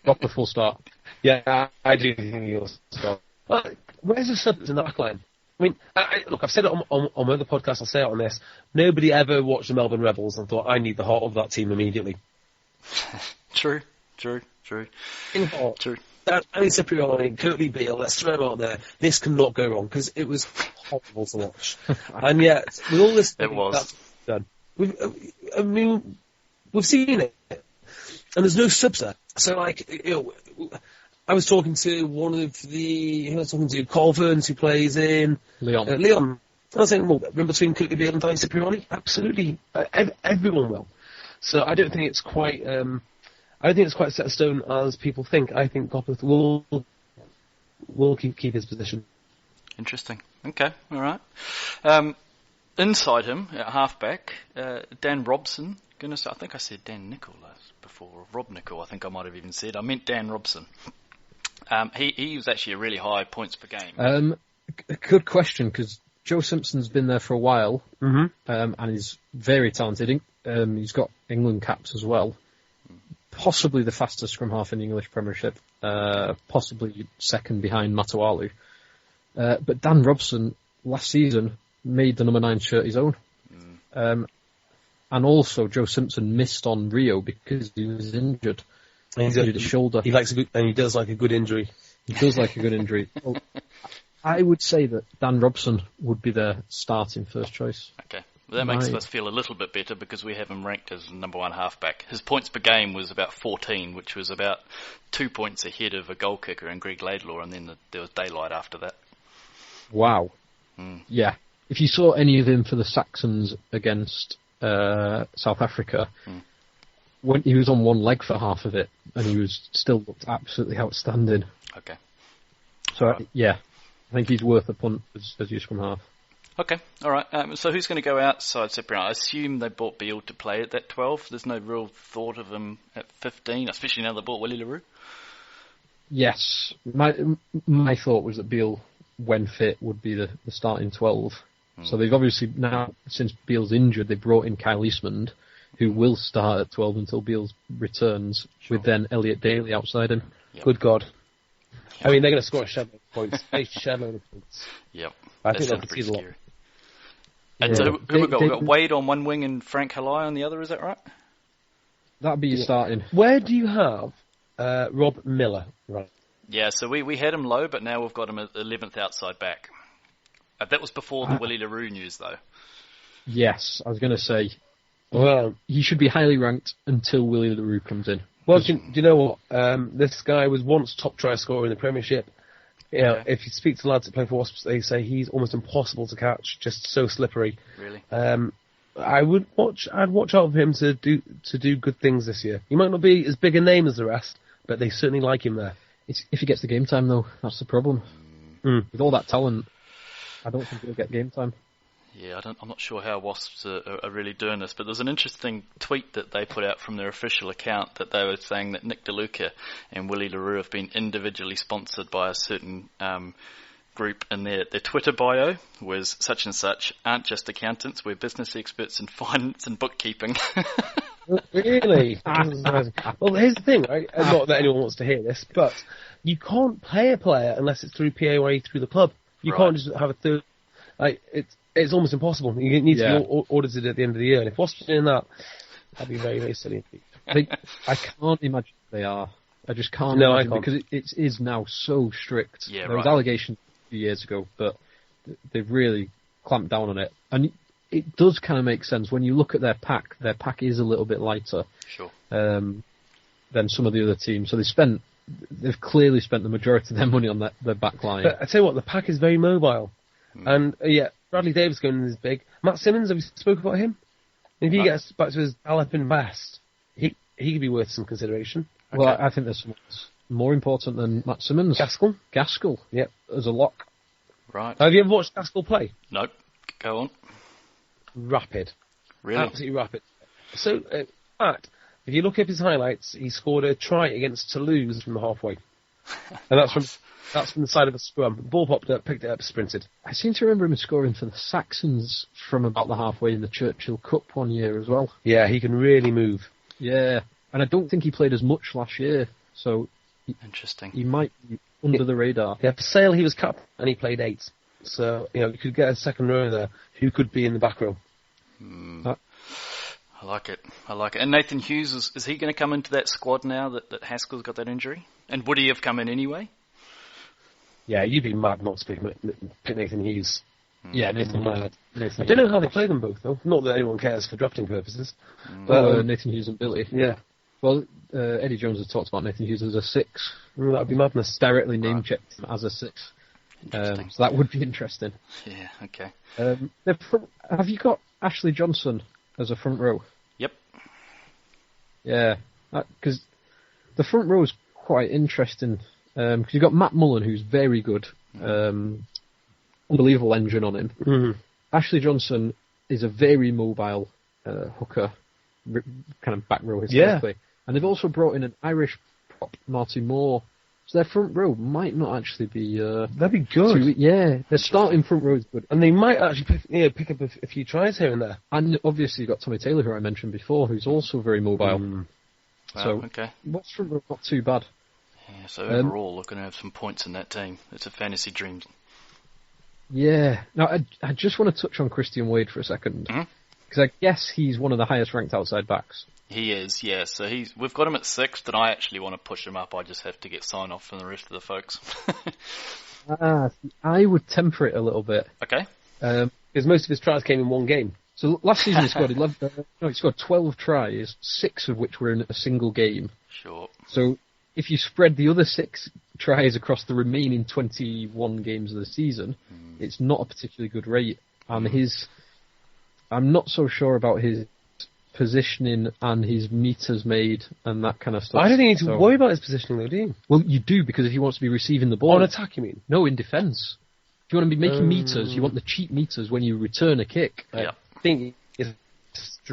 A: got the full start.
C: Yeah, I do think he'll start. Where's the subs in the back line? I mean, look, I've said it on my other podcast, I'll say it on this. Nobody ever watched the Melbourne Rebels and thought, I need the heart of that team immediately.
B: True.
C: Only Cipriani, Curtly Beale, let's throw him out there. This cannot go wrong, because it was horrible to watch. And yet, with all this...
B: It was.
C: That's done. We've seen it. And there's no subs there. So, I was talking to Carl Verns, who plays in Leon. I was saying, well, in between Curtly Beale and Danny Cipriani, absolutely, everyone will. So I don't think it's quite, set in stone as people think. I think Gopeth will keep his position.
B: Interesting. Okay, all right. Inside him at halfback, Dan Robson. Goodness, I think I said Dan Nichol before, or Rob Nichol. I think I might have even said. I meant Dan Robson. He was actually a really high points per game.
A: Good question, because Joe Simpson's been there for a while, and he's very talented. He's got England caps as well. Possibly the fastest scrum half in the English Premiership. Possibly second behind Matawalu. But Dan Robson, last season, made the number 9 shirt his own. And also, Joe Simpson missed on Rio because he was injured.
C: And
A: injured his shoulder.
C: He does like a good injury.
A: It feels like a good injury. Well, I would say that Dan Robson would be their starting first choice.
B: Okay. Well, that makes us feel a little bit better because we have him ranked as number one halfback. His points per game was about 14, which was about 2 points ahead of a goal kicker and Greg Laidlaw, and then there was daylight after that.
A: Wow. Yeah. If you saw any of him for the Saxons against South Africa, when he was on one leg for half of it, and he was still looked absolutely outstanding.
B: Okay.
A: So, I think he's worth a punt as your scrum half.
B: Okay, all right. So who's going to go outside Cyprian? I assume they bought Beale to play at that 12. There's no real thought of him at 15, especially now they bought Willie LaRue.
A: Yes. My thought was that Beale, when fit, would be the starting 12. So they've obviously now, since Beale's injured, they brought in Kyle Eastmond, who will start at 12 until Beale returns, with then Elliot Daly outside him.
B: Yep.
C: Good God. Yep. I mean, they're going to score a shed load of points. A shed load of points.
B: Yep.
C: I think they'll concede a lot.
B: And so who we got? We've got Wade on one wing and Frank Halai on the other, is that right?
A: That'd be your starting.
C: Where do you have Rob Miller? Right.
B: Yeah, so we had him low, but now we've got him at 11th outside back. That was before the Willie LaRue news, though.
A: Yes, I was going to say.
C: Well,
A: he should be highly ranked until Willie LaRue comes in.
C: Well, do you know what? This guy was once top try scorer in the Premiership. You know, if you speak to lads that play for Wasps, they say he's almost impossible to catch, just so slippery.
B: Really?
C: I'd watch out for him to do good things this year. He might not be as big a name as the rest, but they certainly like him there.
A: If he gets the game time, though, that's the problem. With all that talent, I don't think he'll get game time.
B: Yeah, I'm not sure how Wasps are really doing this, but there's an interesting tweet that they put out from their official account that they were saying that Nick DeLuca and Willie LaRue have been individually sponsored by a certain group, and their Twitter bio was such and such, aren't just accountants, we're business experts in finance and bookkeeping.
C: Really? Well, here's the thing, right? Not that anyone wants to hear this, but you can't pay a player unless it's through PAYE through the club. You can't just have a third. It's almost impossible. You need to be audited at the end of the year, and if Wasps are doing that, that'd be very, very silly.
A: I can't imagine they are. I just can't.
C: No, I can't.
A: Because it is now so strict.
B: Yeah,
A: there was allegations a few years ago, but they've really clamped down on it. And it does kind of make sense when you look at their pack. Their pack is a little bit lighter than some of the other teams. So they've clearly spent the majority of their money on their back line.
C: But I tell you what, the pack is very mobile. And Bradley Davis going in is big. Matt Simmons, have you spoke about him? If he gets back to his galloping best, he could be worth some consideration.
A: Okay. Well, I think there's someone more important than Matt Simmons. Gaskell. Yep. As a lock.
B: Right.
C: Have you ever watched Gaskell play?
B: Nope. Go on.
C: Rapid.
B: Really?
C: Absolutely rapid. So, in fact, if you look up his highlights, he scored a try against Toulouse from the halfway. And that's from the side of a scrum. Ball popped up, picked it up, sprinted.
A: I seem to remember him scoring for the Saxons from about the halfway in the Churchill Cup one year as well.
C: Yeah, he can really move.
A: Yeah, and I don't think he played as much last year, so
B: interesting.
A: He might be under the radar.
C: Yeah, for Sale he was captain and he played 8. So, you could get a second row there who could be in the back row.
B: I like it. And Nathan Hughes, is he going to come into that squad now that Haskell's got that injury? And would he have come in anyway?
C: Yeah, you'd be mad not to pick Nathan Hughes.
A: Yeah, Nathan Hughes.
C: I don't know how they play them both, though. Not that anyone cares for drafting purposes.
A: But Nathan Hughes and Billy.
C: Yeah.
A: Well, Eddie Jones has talked about Nathan Hughes as a 6.
C: That would be madness.
A: Directly name-checked him as a 6. So that would be interesting.
B: Yeah, okay.
A: Have you got Ashley Johnson as a front row?
B: Yep.
A: Yeah, because the front row is quite interesting. Because you've got Matt Mullen, who's very good. Unbelievable engine on him.
C: Mm-hmm.
A: Ashley Johnson is a very mobile hooker, kind of back row historically. Yeah. And they've also brought in an Irish prop, Marty Moore. So their front row might not actually be...
C: that'd be good.
A: Their starting front row is good.
C: And they might actually pick up a few tries here and there.
A: And obviously you've got Tommy Taylor, who I mentioned before, who's also very mobile. So what's front row not too bad.
B: Yeah, so overall, looking to have some points in that team. It's a fantasy dream.
A: Yeah. Now, I just want to touch on Christian Wade for a second.
B: Mm-hmm.
A: Because I guess he's one of the highest ranked outside backs.
B: He is, yeah. So we've got him at 6th, and I actually want to push him up. I just have to get sign off from the rest of the folks.
A: I would temper it a little bit.
B: Okay.
C: Because most of his tries came in one game.
A: So last season he scored he scored 12 tries, 6 of which were in a single game.
B: Sure.
A: So if you spread the other 6 tries across the remaining 21 games of the season, it's not a particularly good rate. And I'm not so sure about his positioning and his meters made and that kind of stuff.
C: I don't think you need to worry about his positioning though, do you?
A: Well, you do, because if he wants to be receiving the ball...
C: On attack, you mean?
A: No, in defence. If you want to be making meters, you want the cheap meters when you return a kick.
B: Yeah.
C: I think he's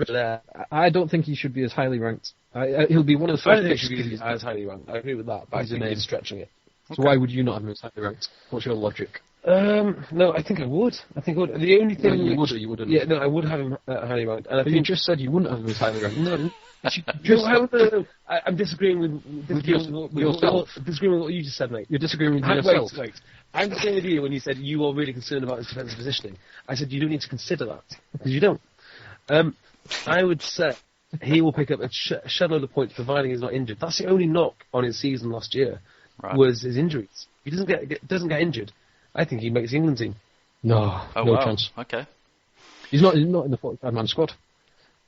C: there.
A: I don't think he should be as highly ranked. He'll be one of the
C: I
A: first
C: don't think
A: picks.
C: he should be as highly ranked. I agree with that, but I think he's stretching it.
A: So why would you not have him as highly ranked? What's your logic?
C: No, I think I would. The only thing...
A: No, you would or you wouldn't?
C: Yeah, no, I would have him highly ranked. And I think
A: you just said you wouldn't have him as highly ranked.
C: No. I'm disagreeing with what you just said, mate.
A: You're disagreeing with yourself.
C: Wait. I'm disagreeing with you when you said you are really concerned about his defensive positioning. I said you don't need to consider that, because you don't. I would say he will pick up a shitload of points providing he's not injured. That's the only knock on his season last year, was his injuries. He doesn't get injured. I think he makes the England team.
A: No chance.
B: Okay.
A: He's not in the 45-man squad.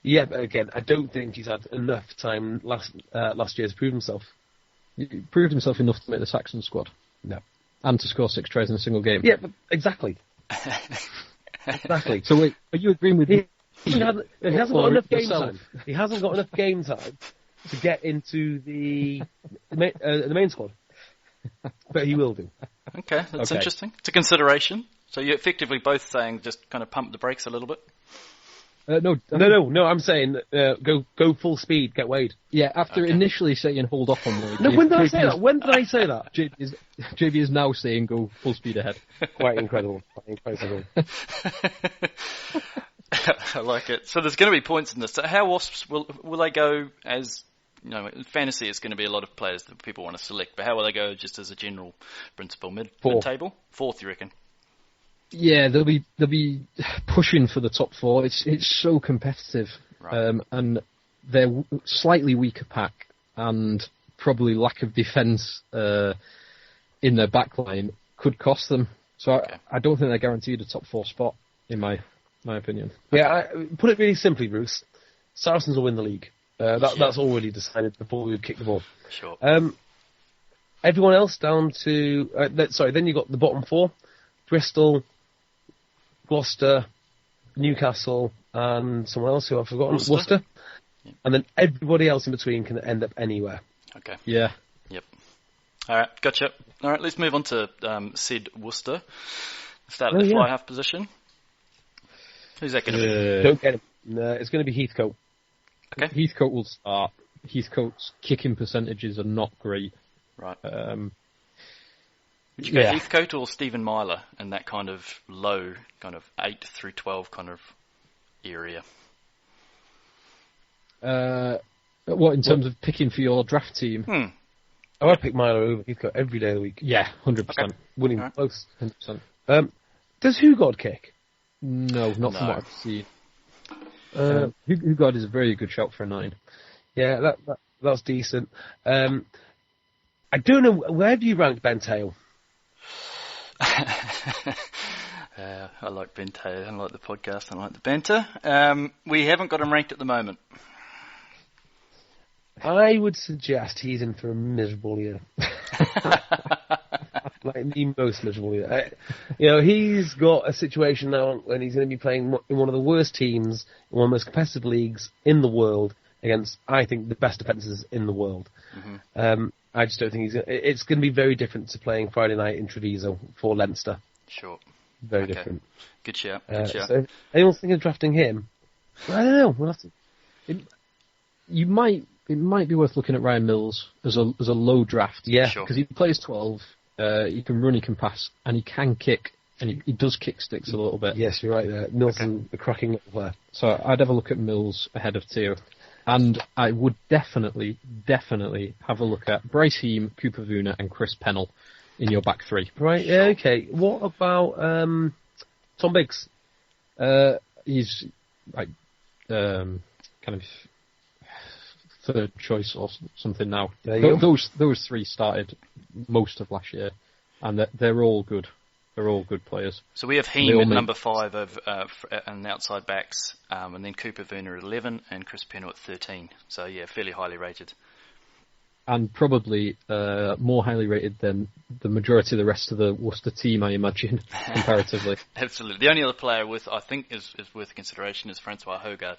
C: Yeah, but again, I don't think he's had enough time last year to prove himself.
A: He proved himself enough to make the Saxon squad.
C: No.
A: And to score 6 tries in a single game.
C: Yeah, but exactly. Exactly.
A: So wait, are you agreeing with me?
C: He hasn't got enough game time. He hasn't got enough game time to get into the main squad. But he will do.
B: Okay, that's interesting. It's a consideration. So you're effectively both saying just kind of pump the brakes a little bit?
A: No,
C: I'm saying go full speed, get Wade.
A: Yeah, after initially saying hold off on Wade.
C: No, when did I say that? When did I say that?
A: JB is now saying go full speed ahead.
C: Quite incredible.
B: I like it. So there's going to be points in this. So how Wasps will they go as... in fantasy it's going to be a lot of players that people want to select, but how will they go just as a general principle? Mid-table? 4th, you reckon?
A: Yeah, they'll be pushing for the top 4. It's so competitive,
B: right.
A: And they're slightly weaker pack, and probably lack of defence in their backline could cost them. So I don't think they're guaranteed a top 4 spot, in my opinion.
C: Yeah, put it really simply, Bruce. Saracens will win the league. That's already decided before we would kick the ball.
B: Sure.
C: Everyone else down to... then you got the bottom 4. Bristol, Gloucester, Newcastle, and someone else who I've forgotten. Worcester.
B: Yeah.
C: And then everybody else in between can end up anywhere.
B: Okay.
A: Yeah.
B: Yep. All right, gotcha. All right, let's move on to said Worcester. Start at the fly half position. Who's that going to be?
C: Don't get him. No, it's going to be Heathcote.
B: Okay.
A: Heathcote will start. Heathcote's kicking percentages are not great.
B: Right. Would you go Heathcote or Stephen Myler in that kind of low, kind of 8 through 12 kind of area?
A: What, in terms of picking for your draft team?
C: I would pick Myler over Heathcote every day of the week.
A: Yeah, 100%.
C: Okay. Winning close.
A: 100%.
C: Does Hugod kick?
A: No, not from what I've seen. Hugod is a very good shout for a 9.
C: Yeah, that's decent. I don't know, where do you rank Ben Tail?
B: I like Ben Tail. I like the podcast. I like the banter. We haven't got him ranked at the moment.
C: I would suggest he's in for a miserable year. Like the most miserable year. He's got a situation now when he's going to be playing in one of the worst teams, in one of the most competitive leagues in the world, against, I think, the best defences in the world. Mm-hmm. I just don't think it's going to be very different to playing Friday night in Treviso for Leinster.
B: Sure.
C: Very different.
B: Good shout.
C: So if anyone's thinking of drafting him, I don't know. We'll have to.
A: It might be worth looking at Ryan Mills as a low draft.
C: Yeah.
A: Because he plays 12, he can run, he can pass, and he can kick, and he does kick sticks a little bit.
C: Yes, you're right there. Milson, a cracking little player.
A: So I'd have a look at Mills ahead of Theo. And I would definitely have a look at Bryce Heem, Cooper Vuna, and Chris Pennell in your back 3.
C: Right, yeah, okay. What about Tom Biggs?
A: He's kind of third choice or something now.
C: Those
A: 3 started most of last year, and they're all good. They're all good players.
B: So we have Heem at number 5 and the outside backs, and then Cooper Werner at 11 and Chris Pennell at 13. So yeah, fairly highly rated.
A: And probably more highly rated than the majority of the rest of the Worcester team, I imagine, comparatively.
B: Absolutely. The only other player I think is worth consideration is Francois Hogard.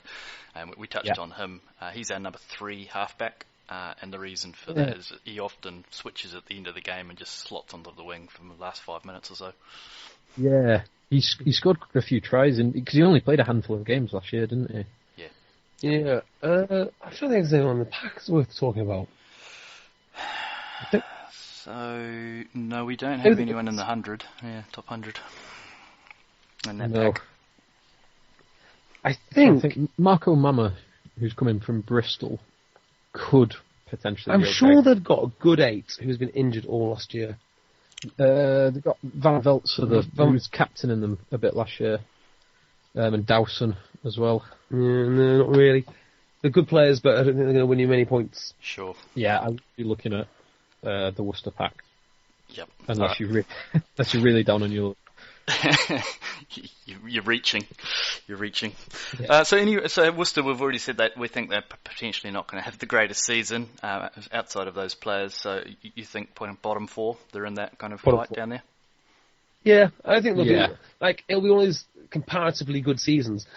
B: We touched on him. He's our number 3 halfback. And the reason for that is he often switches at the end of the game and just slots onto the wing for the last 5 minutes or so.
A: Yeah, he scored a few tries because he only played a handful of games last year, didn't he?
C: Yeah. I don't think there's anyone on the pack that's worth talking about.
B: So no, we don't have anyone in the 100. Yeah, top 100. In that pack.
A: I think Marco Mama, who's coming from Bristol, could potentially.
C: I'm sure they've got a good 8 who's been injured all last year.
A: They've got Van Veltzer, who was captaining them a bit last year, and Dowson as well.
C: No, not really. They're good players, but I don't think they're going to win you many points.
B: Sure.
A: Yeah, I'll be looking at the Worcester pack.
B: Yep.
A: Unless you're really down on your.
B: You're reaching.
A: Yeah.
B: So Worcester, we've already said that we think they're potentially not going to have the greatest season outside of those players. So you think bottom 4, they're in that kind of fight down there?
C: Yeah, I think it'll be one of these comparatively good seasons.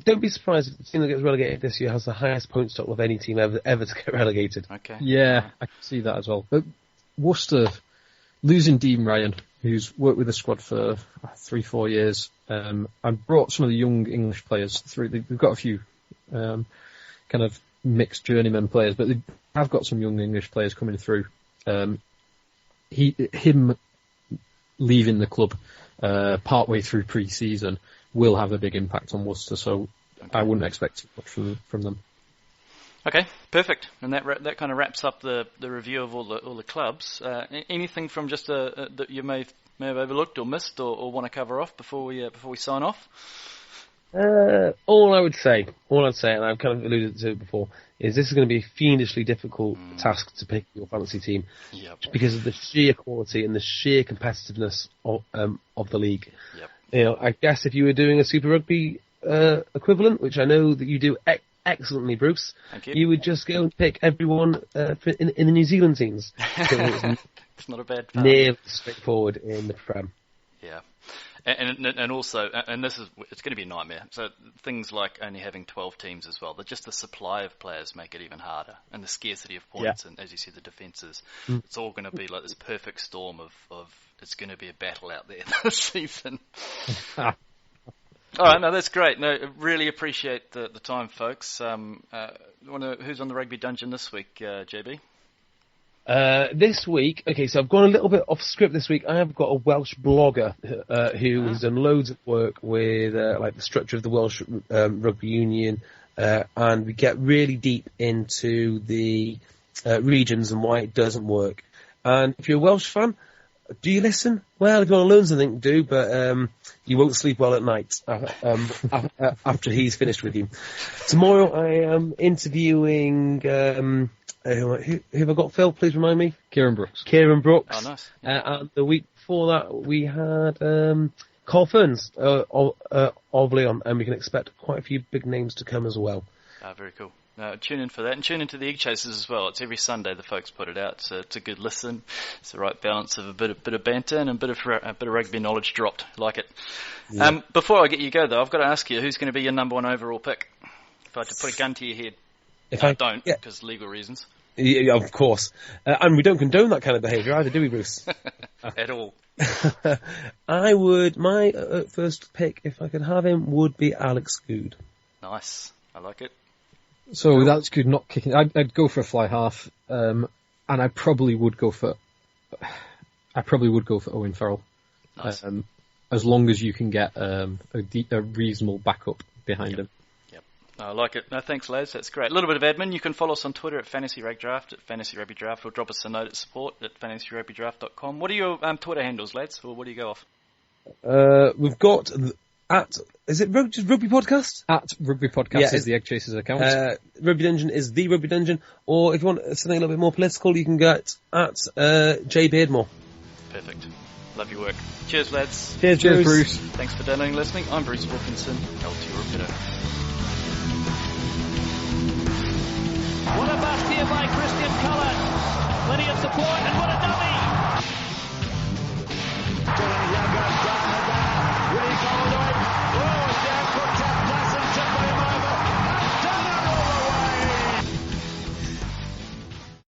C: Don't be surprised if the team that gets relegated this year has the highest point total of any team ever to get relegated.
B: Okay.
A: Yeah, I can see that as well. But Worcester losing Dean Ryan, who's worked with the squad for 3-4 years, and brought some of the young English players through. They've got a few kind of mixed journeyman players, but they have got some young English players coming through. Him leaving the club partway through pre-season will have a big impact on Worcester, so I wouldn't expect too much from them.
B: Okay, perfect. And that kind of wraps up the review of all the clubs. Anything from just that you may have overlooked or missed or want to cover off before we sign off?
C: All I'd say, and I've kind of alluded to it before, is this is going to be a fiendishly difficult task to pick your fantasy team, because of the sheer quality and the sheer competitiveness of the league.
B: Yep.
C: You know, I guess if you were doing a Super Rugby equivalent, which I know that you do excellently, Bruce, you would just go and pick everyone in the New Zealand teams. So
B: it's not a bad part.
C: Nearly straightforward in the Prem.
B: Yeah. And also, it's going to be a nightmare. So things like only having 12 teams as well, but just the supply of players make it even harder, and the scarcity of points, and as you see, the defences. It's all going to be like this perfect storm of it's going to be a battle out there this season. All right, no, that's great. No, really appreciate the time, folks. Who's on the Rugby Dungeon this week, JB?
C: This week, so I've gone a little bit off script this week. I have got a Welsh blogger who has done loads of work with like the structure of the Welsh Rugby Union, and we get really deep into the regions and why it doesn't work. And if you're a Welsh fan, do you listen? Well, if you want to learn something, do, but you won't sleep well at night after he's finished with you. Tomorrow I am interviewing... who have I got, Phil? Please remind me.
A: Kieran Brooks.
B: Oh, nice.
C: And the week before that, we had Carl Ferns of Leon, and we can expect quite a few big names to come as well.
B: Very cool. Tune in for that, and tune into the Egg Chasers as well. It's every Sunday the folks put it out, so it's a good listen. It's the right balance of a bit of banter and a bit of rugby knowledge dropped. Like it. Yeah. Before I get you go though, I've got to ask you, who's going to be your number 1 overall pick? If I had to put a gun to your head. If I don't, because legal reasons.
C: Yeah, of course. And we don't condone that kind of behaviour either, do we, Bruce?
B: At all.
C: My first pick, if I could have him, would be Alex Good.
B: Nice. I like it.
A: So with Alex Good not kicking, I'd go for a fly half, and I probably would go for Owen Farrell.
B: Nice.
A: As long as you can get a reasonable backup behind him.
B: I like it. No, thanks, lads. That's great. A little bit of admin. You can follow us on Twitter at Fantasy Rugby Draft, at Fantasy Rugby Draft, or drop us a note at support@fantasyrugbydraft.com. What are your Twitter handles, lads, or what do you go off?
C: We've got at Is it just Rugby Podcast?
A: At Rugby Podcast is the Egg Chasers account.
C: Rugby Dungeon is the Rugby Dungeon. Or if you want something a little bit more political, you can go at J Beardmore.
B: Perfect. Love your work. Cheers, lads.
C: Cheers, Bruce.
B: Thanks for downloading and listening. I'm Bruce Wilkinson. El Tiro Pido.
D: What a pass here by Christian Cullen. Plenty of support and what a dummy.